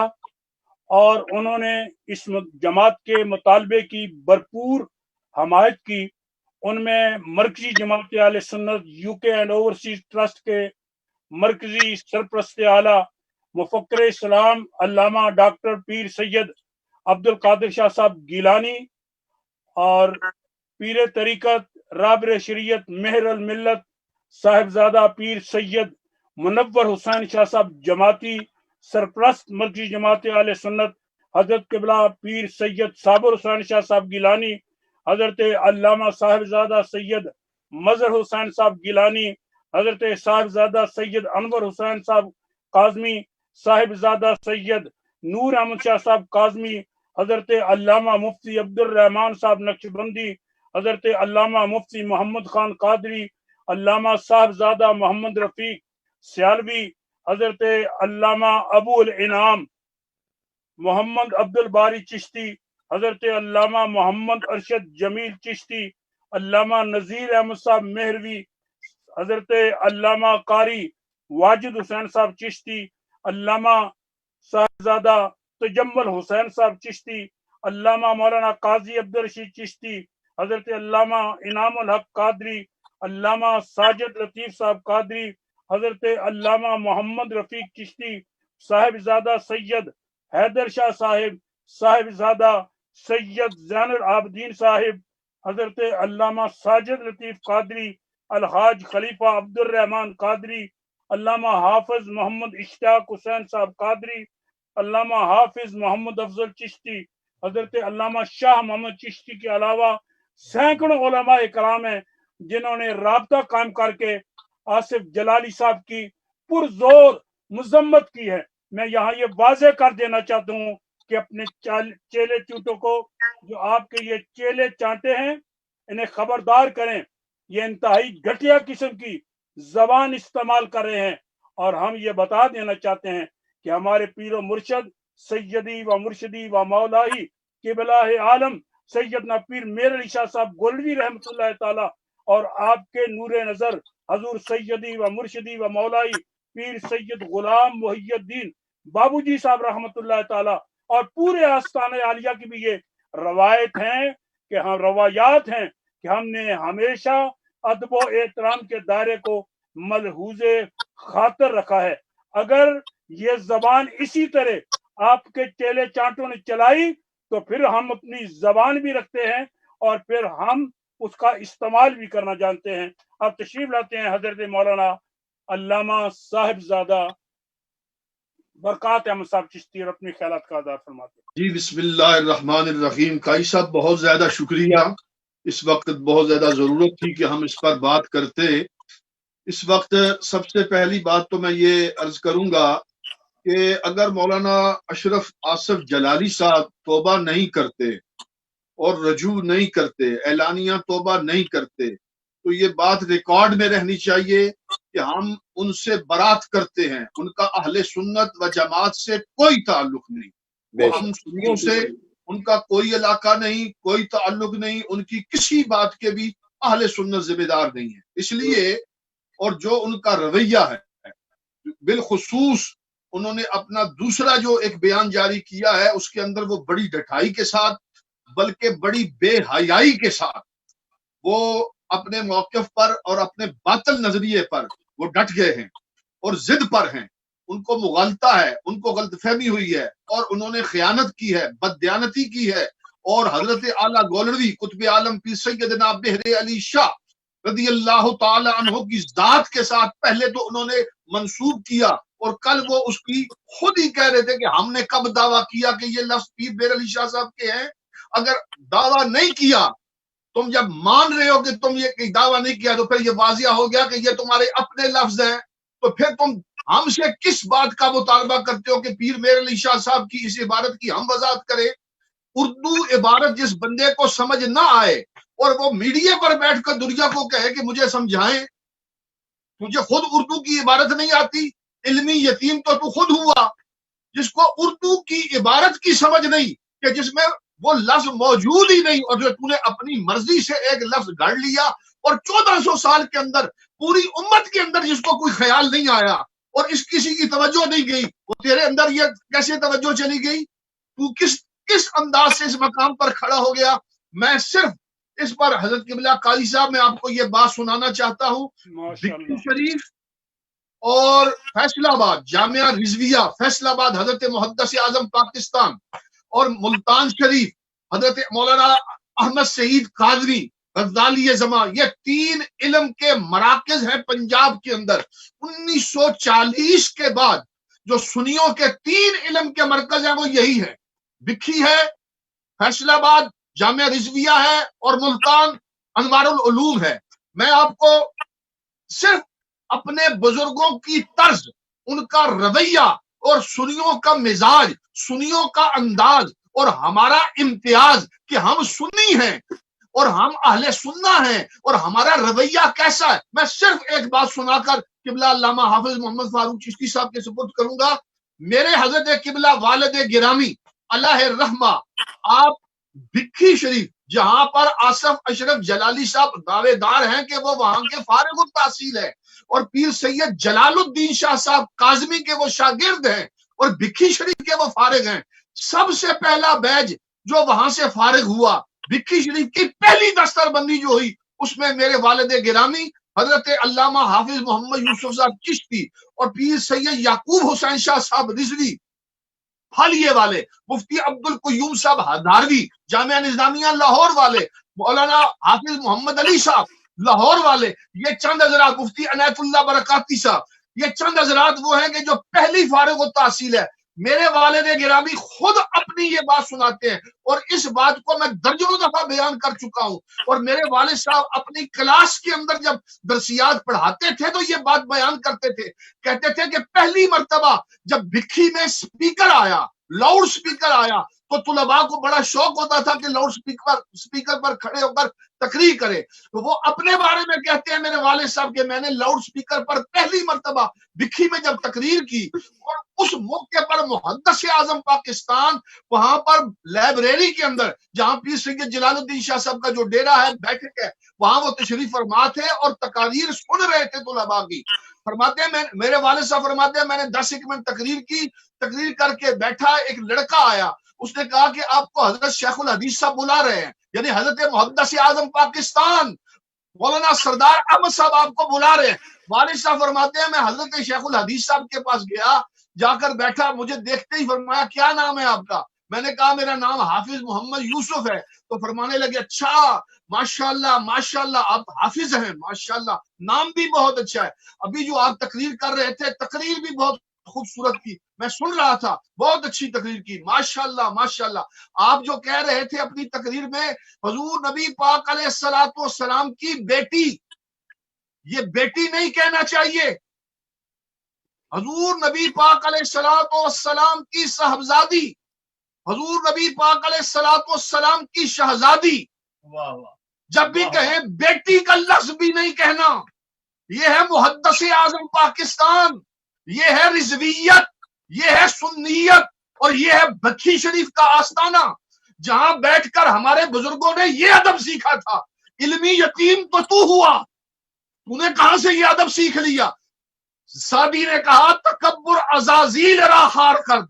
اور انہوں نے اس جماعت کے مطالبے کی بھرپور حمایت کی، ان میں مرکزی جماعت اہل سنت یو کے اینڈ اوورسیز ٹرسٹ کے مرکزی سرپرست اعلیٰ مفکر اسلام علامہ ڈاکٹر پیر سید عبد القادر شاہ صاحب گیلانی اور پیر طریقت رابر شریعت مہر الملت صاحبزادہ پیر سید منور حسین شاہ صاحب جماعتی سرپرست مرکزی جماعت اہل سنت حضرت قبلہ پیر سید صابر حسین شاہ صاحب گیلانی، حضرت علامہ صاحبزادہ سید مظہر حسین صاحب گیلانی، حضرت صاحبزادہ سید انور حسین صاحب کاظمی، صاحبزادہ سید نور احمد شاہ صاحب کاظمی، حضرت علامہ مفتی عبد الرحمان صاحب نقشبندی، حضرت علامہ مفتی محمد خان قادری، علامہ صاحبزادہ محمد رفیق سیالوی، حضرت علامہ ابو الانعام محمد عبد الباری چشتی، حضرت علامہ محمد ارشد جمیل چشتی، علامہ نذیر احمد صاحب مہروی، حضرت علامہ قاری واجد حسین صاحب چشتی، علامہ صاحبزادہ تجمل حسین صاحب چشتی، علامہ مولانا قاضی عبدالرشید چشتی، حضرت علامہ انعام الحق قادری، علامہ ساجد لطیف صاحب قادری، حضرت علامہ محمد رفیق چشتی، صاحبزادہ سید حیدر شاہ صاحب، صاحبزادہ سید زین العابدین صاحب، حضرت علامہ ساجد لطیف قادری، الحاج خلیفہ عبد الرحمن قادری، علامہ حافظ محمد اشتیاق حسین صاحب قادری، علامہ حافظ محمد افضل چشتی، حضرت علامہ شاہ محمد چشتی کے علاوہ سینکڑوں علماء کرام ہیں جنہوں نے رابطہ قائم کر کے آصف جلالی صاحب کی پرزور مذمت کی ہے۔ میں یہاں یہ واضح کر دینا چاہتا ہوں کہ اپنے چیلے چوٹوں کو، جو آپ کے یہ چیلے چانٹے ہیں، انہیں خبردار کریں، یہ انتہائی گھٹیا قسم کی زبان استعمال کر رہے ہیں۔ اور ہم یہ بتا دینا چاہتے ہیں کہ ہمارے پیر و مرشد سیدی و مرشدی و مولائی قبلہ عالم سیدنا پیر میر علی شاہ صاحب گولوی رحمۃ اللہ تعالی اور آپ کے نور نظر حضور سیدی و مرشدی و مولائی پیر سید غلام محی الدین بابو جی صاحب رحمۃ اللہ تعالی اور پورے آستانہ عالیہ کی بھی یہ روایت ہیں کہ ہم روایات ہیں کہ ہم نے ہمیشہ ادب و احترام کے دائرے کو ملحوظ خاطر رکھا ہے۔ اگر یہ زبان اسی طرح آپ کے چیلے چانٹوں نے چلائی تو پھر ہم اپنی زبان بھی رکھتے ہیں اور پھر ہم اس کا استعمال بھی کرنا جانتے ہیں۔ آپ تشریف لاتے ہیں حضرت مولانا علامہ صاحبزادہ برکات احمد صاحب چشتی، اور اپنی خیالات کا اظہار فرماتے ہیں۔ جی بسم اللہ الرحمن الرحیم۔ قاضی صاحب بہت زیادہ شکریہ، اس وقت بہت زیادہ ضرورت تھی کہ ہم اس پر بات کرتے۔ اس وقت سب سے پہلی بات تو میں یہ عرض کروں گا کہ اگر مولانا اشرف آصف جلالی صاحب توبہ نہیں کرتے اور رجوع نہیں کرتے، اعلانیہ توبہ نہیں کرتے، تو یہ بات ریکارڈ میں رہنی چاہیے کہ ہم ان سے برات کرتے ہیں۔ ان کا اہل سنت و جماعت سے کوئی تعلق نہیں، وہ ہم سنیوں سے ان کا کوئی علاقہ نہیں، کوئی تعلق نہیں، ان کی کسی بات کے بھی اہل سنت ذمہ دار نہیں ہے۔ اس لیے اور جو ان کا رویہ ہے، بالخصوص انہوں نے اپنا دوسرا جو ایک بیان جاری کیا ہے، اس کے اندر وہ بڑی ڈٹائی کے ساتھ بلکہ بڑی بے حیائی کے ساتھ وہ اپنے موقف پر اور اپنے باطل نظریے پر وہ ڈٹ گئے ہیں اور ضد پر ہیں۔ ان کو مغالطہ ہے، ان کو غلط فہمی ہوئی ہے اور انہوں نے خیانت کی ہے، بددیانتی کی ہے، اور حضرت اعلیٰ گولروی قطب عالم پیر سیدنا بہر علی شاہ رضی اللہ تعالی عنہ کی ذات کے ساتھ پہلے تو انہوں نے منسوب کیا، اور کل وہ اس کی خود ہی کہہ رہے تھے کہ ہم نے کب دعویٰ کیا کہ یہ لفظ پیر بہر علی شاہ صاحب کے ہیں۔ اگر دعویٰ نہیں کیا، تم جب مان رہے ہو کہ تم یہ دعویٰ نہیں کیا، تو پھر یہ واضح ہو گیا کہ یہ تمہارے اپنے لفظ ہیں، تو پھر تم ہم سے کس بات کا مطالبہ کرتے ہو کہ پیر میر علی شاہ صاحب کی اس عبارت کی ہم وضاحت کریں؟ اردو عبارت جس بندے کو سمجھ نہ آئے اور وہ میڈیا پر بیٹھ کر دنیا کو کہے کہ مجھے سمجھائیں، تجھے خود اردو کی عبارت نہیں آتی، علمی یتیم تو خود ہوا جس کو اردو کی عبارت کی سمجھ نہیں، کہ جس میں وہ لفظ موجود ہی نہیں، اور جو تو نے اپنی مرضی سے ایک لفظ گھڑ لیا، اور 1400 سال کے اندر پوری امت کے اندر جس کو کوئی خیال نہیں آیا اور اس کسی کی توجہ نہیں گئی، وہ تیرے اندر یہ کیسے توجہ چلی گئی؟ تو کس انداز سے اس مقام پر کھڑا ہو گیا؟ میں صرف اس پر حضرت قبلہ قاضی صاحب میں آپ کو یہ بات سنانا چاہتا ہوں۔ بکری شریف اور فیصل آباد جامعہ رضویہ فیصل آباد حضرت محدث اعظم پاکستان، اور ملتان شریف حضرت مولانا احمد سعید قادری غزالی زماں، یہ 3 علم کے مراکز ہیں پنجاب کے اندر۔ 1940 کے بعد جو سنیوں کے 3 علم کے مرکز ہیں وہ یہی ہے، بکھی ہے، فیصل آباد جامعہ رضویہ ہے، اور ملتان انوار العلوم ہے۔ میں آپ کو صرف اپنے بزرگوں کی طرز، ان کا رویہ اور سنیوں کا مزاج، سنیوں کا انداز اور ہمارا امتیاز کہ ہم سنی ہیں اور ہم اہل سنہ ہیں اور ہمارا رویہ کیسا ہے، میں صرف ایک بات سنا کر قبلہ علامہ حافظ محمد فاروق چشتی صاحب کے سپرد کروں گا۔ میرے حضرت قبلہ والد گرامی اللہ الرحمہ آپ بکھی شریف، جہاں پر آصف اشرف جلالی صاحب دعوے دار ہیں کہ وہ وہاں کے فارغ التحصیل ہے، اور پیر سید جلال الدین شاہ صاحب کاظمی کے وہ شاگرد ہیں، اور بکھی شریف کے وہ فارغ ہیں۔ سب سے پہلا بیج جو وہاں سے فارغ ہوا، بھکھی شریف کی پہلی دستر بندی جو ہوئی اس میں میرے والد گرامی حضرت علامہ حافظ محمد یوسف صاحب چشتی اور پیر سید یعقوب حسین شاہ صاحب رضوی حالیے والے، مفتی عبد القیوم صاحب ہداروی جامعہ نظامیہ لاہور والے، مولانا حافظ محمد علی صاحب لاہور والے، یہ چند حضرات، مفتی عنایت اللہ برکاتی صاحب، یہ چند حضرات وہ ہیں کہ جو پہلی فارغ التحصیل ہے۔ میرے والد گرامی خود اپنی یہ بات سناتے ہیں اور اس بات کو میں درجنوں دفعہ بیان کر چکا ہوں، اور میرے والد صاحب اپنی کلاس کے اندر جب درسیات پڑھاتے تھے تو یہ بات بیان کرتے تھے، کہتے تھے کہ پہلی مرتبہ جب بھکھی میں سپیکر آیا، لاؤڈ سپیکر آیا، تو طلباء کو بڑا شوق ہوتا تھا کہ لاؤڈ سپیکر پر کھڑے ہو کر تقریر کرے۔ تو وہ اپنے بارے میں کہتے ہیں میرے والد صاحب کہ میں نے لاؤڈ سپیکر پر پہلی مرتبہ بھکھی میں جب تقریر کی، اور اس موقع پر محدث اعظم پاکستان وہاں پر لائبریری کے اندر جہاں پیر سید جلال الدین شاہ صاحب کا جو ڈیرا ہے، بیٹھک ہے، وہاں وہ تشریف فرما تھے اور تقاریر سن رہے تھے طلباء کی۔ فرماتے ہیں میرے والد صاحب فرماتے ہیں میں نے 10 منٹ تقریر کی، تقریر کر کے بیٹھا، ایک لڑکا آیا، اس نے کہا کہ آپ کو حضرت شیخ الحدیث صاحب بلا رہے ہیں، یعنی حضرت محدث اعظم پاکستان مولانا سردار احمد صاحب آپ کو بلا رہے ہیں۔ والد صاحب فرماتے ہیں میں حضرت شیخ الحدیث صاحب کے پاس گیا، جا کر بیٹھا، مجھے دیکھتے ہی فرمایا کیا نام ہے آپ کا؟ میں نے کہا میرا نام حافظ محمد یوسف ہے۔ تو فرمانے لگے اچھا ماشاءاللہ ماشاءاللہ آپ حافظ ہیں، ماشاءاللہ نام بھی بہت اچھا ہے، ابھی جو آپ تقریر کر رہے تھے تقریر بھی بہت خوبصورت کی، میں سن رہا تھا، بہت اچھی تقریر کی، ماشاءاللہ ماشاءاللہ۔ آپ جو کہہ رہے تھے اپنی تقریر میں حضور نبی پاک علیہ الصلوۃ والسلام کی بیٹی، یہ بیٹی نہیں کہنا چاہیے، حضور نبی پاک علیہ الصلوۃ والسلام کی صاحبزادی، حضور نبی پاک علیہ الصلوۃ والسلام کی شہزادی، جب بھی کہیں بیٹی کا لفظ بھی نہیں کہنا۔ یہ ہے محدث اعظم پاکستان، یہ ہے رضویت، یہ ہے سنیت، اور یہ ہے بکھی شریف کا آستانہ، جہاں بیٹھ کر ہمارے بزرگوں نے یہ ادب سیکھا تھا۔ علمی یتیم تو ہوا، تو نے کہاں سے یہ ادب سیکھ لیا؟ سعدی نے کہا تکبر عزازیل را خار کر،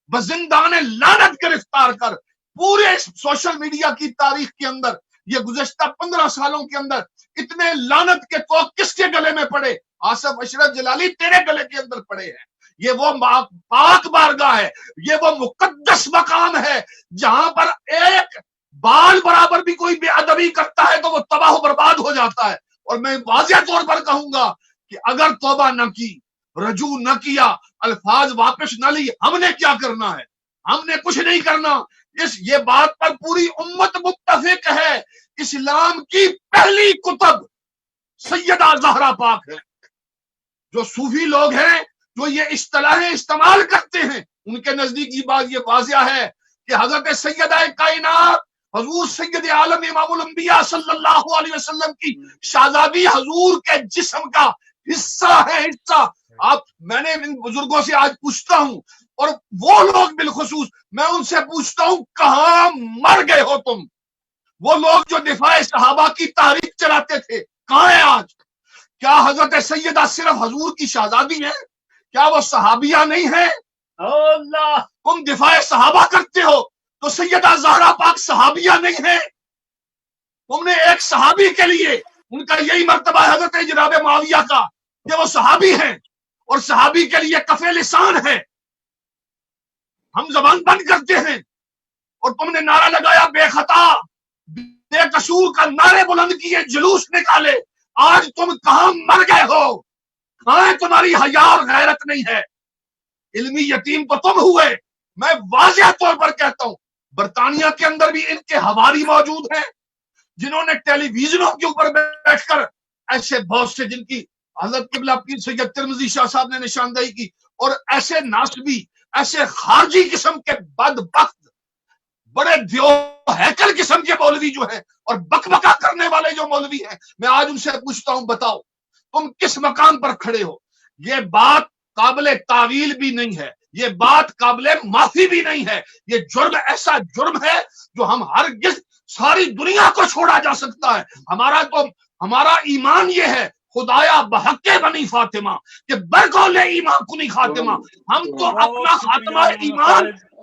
بزندان لعنت گرفتار کر۔ پورے سوشل میڈیا کی تاریخ کے اندر یہ گزشتہ 15 سالوں کے اندر اتنے لعنت کے کوک کس کے گلے میں پڑے؟ آصف اشرف جلالی تیرے گلے کے اندر پڑے ہیں۔ یہ وہ پاک بارگاہ ہے، یہ وہ مقدس مقام ہے جہاں پر ایک بال برابر بھی کوئی بے ادبی کرتا ہے تو وہ تباہ و برباد ہو جاتا ہے۔ اور میں واضح طور پر کہوں گا کہ اگر توبہ نہ کی، رجوع نہ کیا، الفاظ واپس نہ لی، ہم نے کیا کرنا ہے؟ ہم نے کچھ نہیں کرنا۔ یہ بات پر پوری امت متفق ہے، اسلام کی پہلی کتب سیدہ زہرا پاک ہے۔ جو صوفی لوگ ہیں جو یہ اصطلاحیں استعمال کرتے ہیں، ان کے نزدیک یہ بات یہ واضح ہے کہ حضرت سیدہ کائنات حضور سید عالم امام الانبیاء صلی اللہ علیہ وسلم کی شہزادی حضور کے جسم کا حصہ ہے، حصہ۔ میں نے ان بزرگوں سے آج پوچھتا ہوں، اور وہ لوگ بالخصوص میں ان سے پوچھتا ہوں کہاں مر گئے ہو تم؟ وہ لوگ جو دفاع صحابہ کی تحریک چلاتے تھے کہاں ہیں آج؟ کیا حضرت سیدہ صرف حضور کی شہزادی ہیں؟ کیا وہ صحابیہ نہیں ہیں؟ اللہ، تم دفاع صحابہ کرتے ہو تو سیدہ زہرا پاک صحابیہ نہیں ہے؟ تم نے ایک صحابی کے لیے، ان کا یہی مرتبہ ہے حضرت جناب معاویہ کا کہ وہ صحابی ہیں، اور صحابی کے لیے کف لسان ہے، ہم زبان بند کرتے ہیں، اور تم نے نعرہ لگایا بے خطا بے قصور کا، نعرے بلند کیے، جلوس نکالے۔ آج تم کہاں مر گئے ہو؟ کہاں تمہاری حیا اور غیرت نہیں ہے؟ علمی یتیم تو تم ہوئے۔ میں واضح طور پر کہتا ہوں برطانیہ کے اندر بھی ان کے حواری موجود ہیں جنہوں نے ٹیلی ویژنوں کے اوپر بیٹھ کر ایسے بہت سے، جن کی حضرت قبلہ پیر سید ترمذی شاہ صاحب نے نشاندہی کی، اور ایسے ناسبی، ایسے خارجی قسم کے بدبخت بڑے دیو ہیکل قسم کے مولوی جو ہیں اور بکبکا کرنے والے جو مولوی ہیں، میں آج ان سے پوچھتا ہوں بتاؤ تم کس مقام پر کھڑے ہو؟ یہ بات قابل تعویل بھی نہیں ہے، یہ بات قابل معافی بھی نہیں ہے، یہ جرم ایسا جرم ہے جو ہم ہرگز ساری دنیا کو چھوڑا جا سکتا ہے۔ ہمارا ایمان یہ ہے خدایا بحق بنی فاطمہ کہ برگول ایمان کنی خاتمہ، ہم تو اپنا خاتمہ ایمان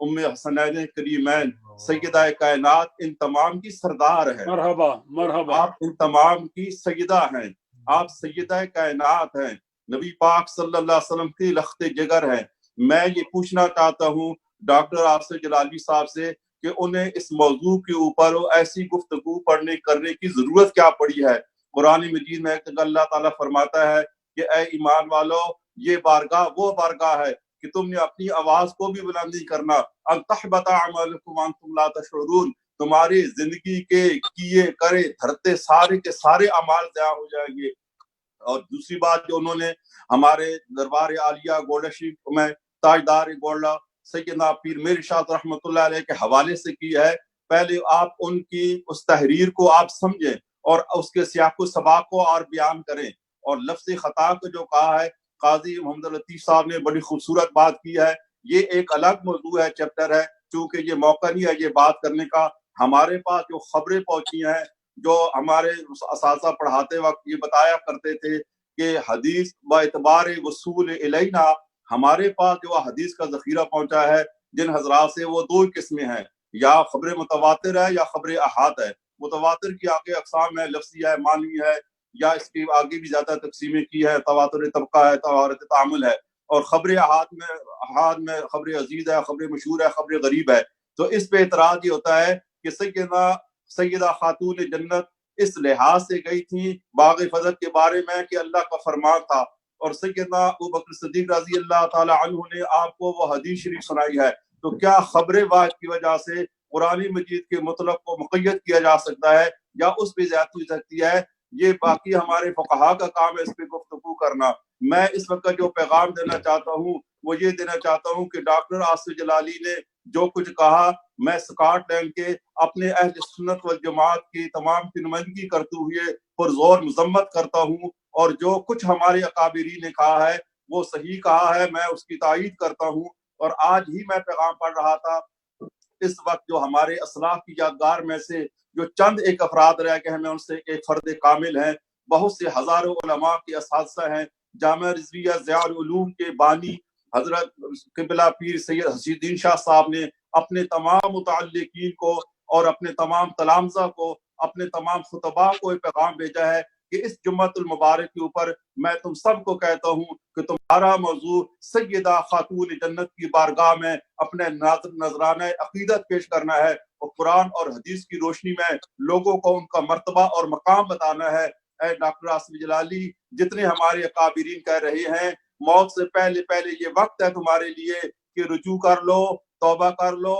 ام حسنین کریمین سیدہ کائنات ان تمام کی سردار ہیں. مرحبا مرحبا. آپ ان تمام کی سیدہ ہیں، آپ سیدہ کائنات ہیں، نبی پاک صلی اللہ علیہ وسلم کی لخت جگر ہیں. میں یہ پوچھنا چاہتا ہوں ڈاکٹر آصف جلالی صاحب سے کہ انہیں اس موضوع کے اوپر ایسی گفتگو کرنے کی ضرورت کیا پڑی ہے. قرآن مجید میں اللہ تعالیٰ فرماتا ہے کہ اے ایمان والو، یہ بارگاہ وہ بارگاہ ہے کہ تم نے اپنی آواز کو بھی بلند نہیں کرنا. ان تحبط اعمالکم وانتم لا تشعرون، تمہاری زندگی کے کیے کرے دھرتے سارے کے سارے اعمال ضائع ہو جائیں گے. اور دوسری بات جو انہوں نے ہمارے دربار عالیہ گولڈا شریف میں تاجدار گولڈا سیدنا پیر میر ارشاد رحمۃ اللہ علیہ کے حوالے سے کی ہے، پہلے آپ ان کی اس تحریر کو آپ سمجھیں اور اس کے سیاق و سباق کو اور بیان کریں. اور لفظ خطا کو جو کہا ہے قاضی محمد لطیف صاحب نے بڑی خوبصورت بات کی ہے. یہ ایک الگ موضوع ہے، چیپٹر ہے، چونکہ یہ موقع نہیں ہے یہ بات کرنے کا. ہمارے پاس جو خبریں پہنچی ہیں، جو ہمارے اساتذہ پڑھاتے وقت یہ بتایا کرتے تھے کہ حدیث باعتبار وصول الینا، ہمارے پاس جو حدیث کا ذخیرہ پہنچا ہے جن حضرات سے، وہ دو قسمیں ہیں، یا خبر متواتر ہے یا خبر احاد ہے. متواتر کی آگے اقسام ہے، لفظی ہے، معنوی ہے، یا اس کی آگے بھی زیادہ تقسیمیں کی ہے، تواتر طبقہ ہے، تواتر تعامل ہے. اور خبر احاد میں خبر عزیز ہے، خبر مشہور ہے، خبر غریب ہے. تو اس پہ اعتراض یہ ہوتا ہے کہ سیدہ خاتون جنت اس لحاظ سے گئی تھی باغ فضل کے بارے میں کہ اللہ کا فرمان تھا، اور سیدنا ابوبکر صدیق رضی اللہ تعالی عنہ نے آپ کو وہ حدیث شریف سنائی ہے. تو کیا خبر واحد کی وجہ سے قرآن مجید کے مطلق کو مقید کیا جا سکتا ہے یا اس پہ زیادتی ہو سکتی ہے؟ یہ باقی ہمارے فقہا کا کام ہے اس پہ گفتگو کرنا. میں اس وقت جو پیغام دینا چاہتا ہوں وہ یہ دینا چاہتا ہوں کہ ڈاکٹر آصف جلالی نے جو کچھ کہا، میں اسکاٹ لینڈ کے اپنے اہل سنت والجماعت کی تمام کی نمائندگی کرتے ہوئے پرزور مذمت کرتا ہوں، اور جو کچھ ہمارے اکابرین نے کہا ہے وہ صحیح کہا ہے، میں اس کی تائید کرتا ہوں. اور آج ہی میں پیغام پڑھ رہا تھا، اس وقت جو ہمارے اسلاف کی یادگار میں سے جو چند ایک افراد رہ گئے ہیں، میں ان سے ایک فرد کامل ہیں. بہت سے ہزاروں علماء کے اساتذہ ہیں. جامعہ رضویہ ضیاء العلوم کے بانی حضرت قبلہ پیر سید حسین الدین شاہ صاحب نے اپنے تمام متعلقین کو اور اپنے تمام تلامذہ کو، اپنے تمام خطباء کو ایک پیغام بھیجا ہے کہ اس جمعۃ المبارک کے اوپر میں تم سب کو کہتا ہوں کہ تمہارا موضوع سیدہ خاتون جنت کی بارگاہ میں اپنے نذرانہ عقیدت پیش کرنا ہے، اور قرآن اور حدیث کی روشنی میں لوگوں کو ان کا مرتبہ اور مقام بتانا ہے. اے ڈاکٹر آصف جلالی، جتنے ہمارے اکابرین کہہ رہے ہیں موت سے پہلے پہلے یہ وقت ہے تمہارے لیے کہ رجوع کر لو، توبہ کر لو.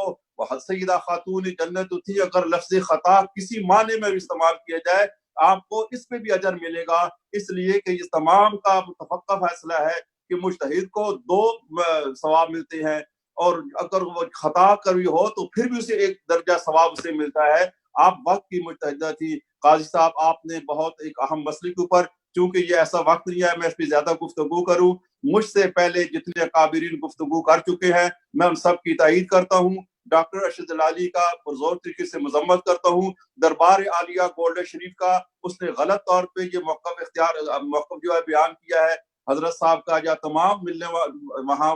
سیدہ خاتون جنت تھی، اگر لفظ خطا کسی معنی میں بھی استعمال کیا جائے آپ کو اس پہ بھی اجر ملے گا، اس لیے کہ اس تمام کا متفقہ فیصلہ ہے کہ مجتہد کو 2 ثواب ملتے ہیں، اور اگر وہ خطا کری ہو تو پھر بھی اسے 1 درجہ ثواب اسے ملتا ہے. آپ وقت کی مجتہدہ تھی. قاضی صاحب، آپ نے بہت ایک اہم مسئلے کے اوپر، چونکہ یہ ایسا وقت نہیں ہے میں اس پہ زیادہ گفتگو کروں، مجھ سے پہلے جتنے اکابرین گفتگو کر چکے ہیں میں ان سب کی تائید کرتا ہوں. ڈاکٹر ارشد جلالی کا پرزور طریقے سے مذمت کرتا ہوں. دربار عالیہ گولڈا شریف کا اس نے غلط طور پہ یہ موقف جو ہے بیان کیا ہے حضرت صاحب کا یا تمام ملنے وہاں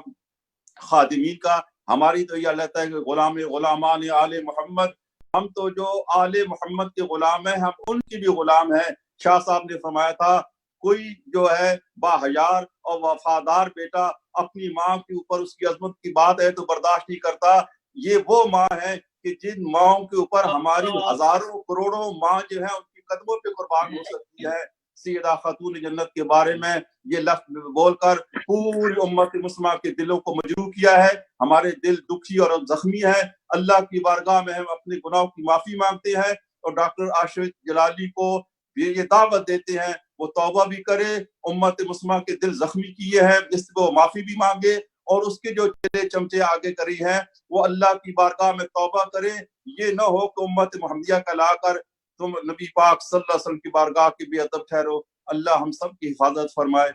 خادمین کا. ہماری تو یہ اللہ ہے کہ غلامان آل محمد، ہم تو جو آل محمد کے غلام ہیں ہم ان کی بھی غلام ہیں. شاہ صاحب نے فرمایا تھا کوئی جو ہے باحیار اور وفادار بیٹا اپنی ماں کے اوپر اس کی عظمت کی بات ہے تو برداشت نہیں کرتا. یہ وہ ماں ہے کہ جن ماؤں کے اوپر ہماری ہزاروں کروڑوں ماں جو ہیں ان کی قدموں پہ قربان ہو سکتی ہے. سیدہ خاتون جنت کے بارے میں یہ لفظ بول کر پوری امت مسلمہ کے دلوں کو مجروح کیا ہے. ہمارے دل دکھی اور زخمی ہیں. اللہ کی بارگاہ میں ہم اپنے گناہوں کی معافی مانگتے ہیں، اور ڈاکٹر آصف جلالی کو یہ دعوت دیتے ہیں وہ توبہ بھی کرے. امت مسلمہ کے دل زخمی کیے ہیں، اس کو معافی بھی مانگے، اور اس کے جو چلے چمچے آگے کری ہیں وہ اللہ کی بارگاہ میں توبہ کریں. یہ نہ ہو کہ امت محمدیہ کا لا کر تم نبی پاک صلی اللہ علیہ وسلم کی بارگاہ کی بے ادب ٹھہرو. اللہ ہم سب کی حفاظت فرمائے.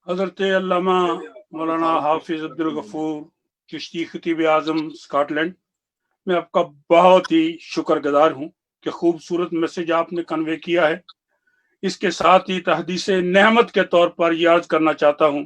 حضرت علامہ مولانا حافظ عبدالغفور چشتی خطیب اعظم اسکاٹ لینڈ، میں آپ کا بہت ہی شکر گزار ہوں کہ خوبصورت میسج آپ نے کنوے کیا ہے. اس کے ساتھ ہی تحدیث نعمت کے طور پر یہ عرض کرنا چاہتا ہوں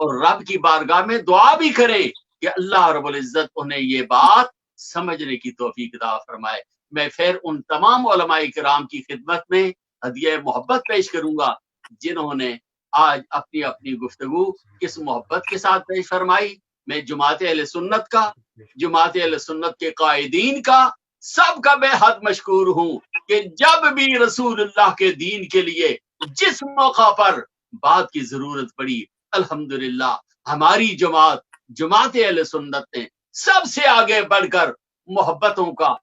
اور رب کی بارگاہ میں دعا بھی کریں کہ اللہ رب العزت انہیں یہ بات سمجھنے کی توفیق عطا فرمائے۔ میں پھر ان تمام علماء کرام کی خدمت میں ہدیہ محبت پیش کروں گا جنہوں نے آج اپنی اپنی گفتگو کس محبت کے ساتھ پیش فرمائی۔ میں جماعت اہل سنت کا، جماعت اہل سنت کے قائدین کا، سب کا بے حد مشکور ہوں کہ جب بھی رسول اللہ کے دین کے لیے جس موقع پر بات کی ضرورت پڑی، الحمدللہ ہماری جماعت، جماعت اہل سنت نے سب سے آگے بڑھ کر محبتوں کا،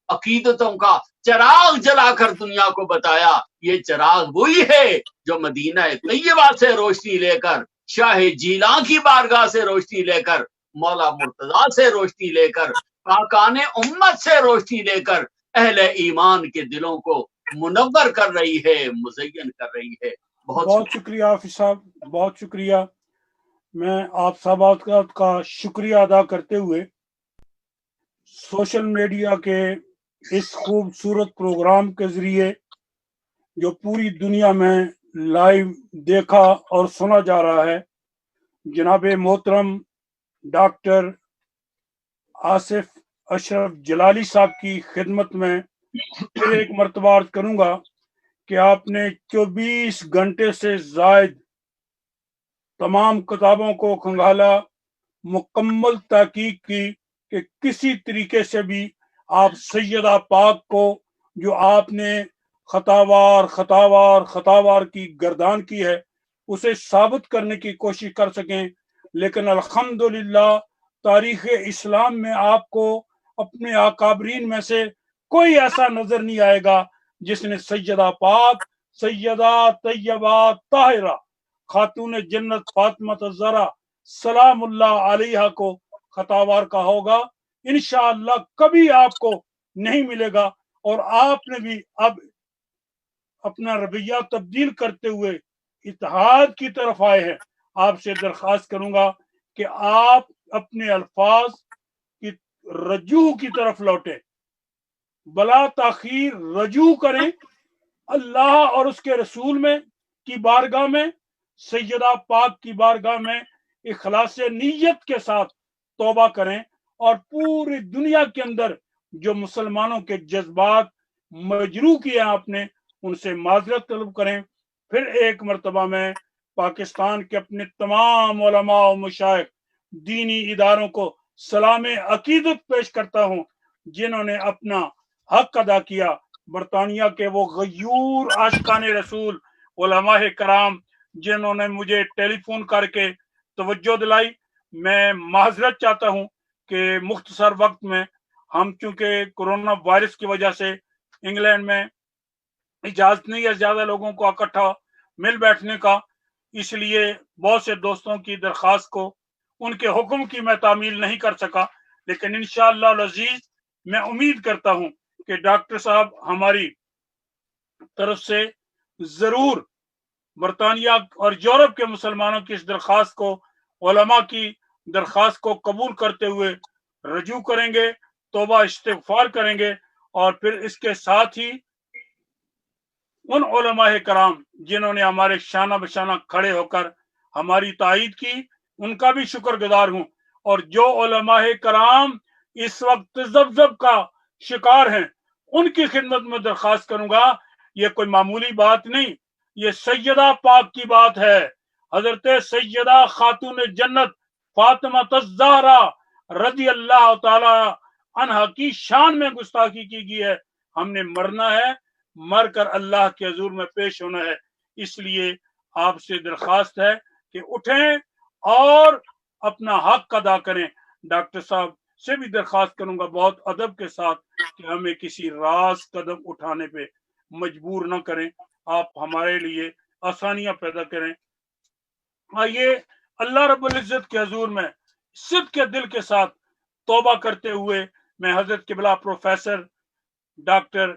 عقیدتوں کا چراغ جلا کر دنیا کو بتایا۔ یہ چراغ وہی ہے جو مدینہ طیبہ سے روشنی لے کر، شاہ جیلاں کی بارگاہ سے روشنی لے کر، مولا مرتضیٰ سے روشنی لے کر، پاکان امت سے روشنی لے کر اہل ایمان کے دلوں کو منور کر رہی ہے، مزین کر رہی ہے۔ بہت شکریہ حافظ صاحب، بہت شکریہ۔ میں آپ صاحب کا شکریہ ادا کرتے ہوئے سوشل میڈیا کے اس خوبصورت پروگرام کے ذریعے جو پوری دنیا میں لائیو دیکھا اور سنا جا رہا ہے، جناب محترم ڈاکٹر آصف اشرف جلالی صاحب کی خدمت میں پھر ایک مرتبہ عرض کروں گا کہ آپ نے 24 گھنٹے سے زائد تمام کتابوں کو کھنگالا، مکمل تحقیق کی کہ کسی طریقے سے بھی آپ سیدہ پاک کو جو آپ نے خطاوار کی گردان کی ہے اسے ثابت کرنے کی کوشش کر سکیں، لیکن الحمدللہ تاریخ اسلام میں آپ کو اپنے اکابرین میں سے کوئی ایسا نظر نہیں آئے گا جس نے سیدہ پاک، سیدہ طیبہ طاہرہ خاتون جنت فاطمہ الزہرا سلام اللہ علیہا کو خطاوار کہا ہوگا۔ انشاءاللہ کبھی آپ کو نہیں ملے گا، اور آپ نے بھی اب اپنا رویہ تبدیل کرتے ہوئے اتحاد کی طرف آئے ہیں۔ آپ سے درخواست کروں گا کہ آپ اپنے الفاظ کی رجوع کی طرف لوٹیں، بلا تاخیر رجوع کریں، اللہ اور اس کے رسول میں کی بارگاہ میں، سیدہ پاک کی بارگاہ میں اخلاص نیت کے ساتھ توبہ کریں، اور پوری دنیا کے اندر جو مسلمانوں کے جذبات مجروح کیے ہیں آپ نے ان سے معذرت طلب کریں۔ پھر ایک مرتبہ میں پاکستان کے اپنے تمام علماء و مشائخ، دینی اداروں کو سلام عقیدت پیش کرتا ہوں جنہوں نے اپنا حق ادا کیا۔ برطانیہ کے وہ غیور عاشقان رسول علماء کرام جنہوں نے مجھے ٹیلی فون کر کے توجہ دلائی، میں معذرت چاہتا ہوں کہ مختصر وقت میں ہم چونکہ کورونا وائرس کی وجہ سے انگلینڈ میں اجازت نہیں ہے زیادہ لوگوں کو اکٹھا مل بیٹھنے کا، اس لیے بہت سے دوستوں کی درخواست کو ان کے حکم کی میں تعمیل نہیں کر سکا، لیکن انشاءاللہ العزیز میں امید کرتا ہوں کہ ڈاکٹر صاحب ہماری طرف سے ضرور برطانیہ اور یورپ کے مسلمانوں کی اس درخواست کو، علماء کی درخواست کو قبول کرتے ہوئے رجوع کریں گے، توبہ استغفار کریں گے، اور پھر اس کے ساتھ ہی ان علماء کرام جنہوں نے ہمارے شانہ بشانہ کھڑے ہو کر ہماری تائید کی ان کا بھی شکر گزار ہوں، اور جو علماء کرام اس وقت تذبذب کا شکار ہیں ان کی خدمت میں درخواست کروں گا، یہ کوئی معمولی بات نہیں، یہ سیدہ پاک کی بات ہے۔ حضرت سیدہ خاتون جنت فاطمہ الزہرا رضی اللہ تعالی عنہا کی شان میں گستاخی کی گئی ہے۔ ہم نے مرنا ہے، مر کر اللہ کے حضور میں پیش ہونا ہے، اس لیے آپ سے درخواست ہے کہ اٹھیں اور اپنا حق ادا کریں۔ ڈاکٹر صاحب سے بھی درخواست کروں گا بہت ادب کے ساتھ کہ ہمیں کسی راز قدم اٹھانے پہ مجبور نہ کریں، آپ ہمارے لیے آسانیاں پیدا کریں۔ آئیے اللہ رب العزت کے حضور میں صدق کے دل کے ساتھ توبہ کرتے ہوئے میں حضرت قبلہ پروفیسر ڈاکٹر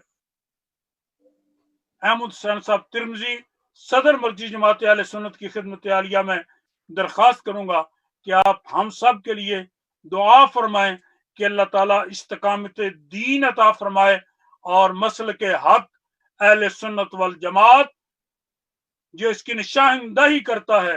احمد حسین صاحب ترمذی صدر مرکزی جماعت اہل سنت کی خدمت عالیہ میں درخواست کروں گا کہ آپ ہم سب کے لیے دعا فرمائیں کہ اللہ تعالیٰ استقامت دین عطا فرمائے اور مسلک حق اہل سنت والجماعت جو اس کی نشاندہی کرتا ہے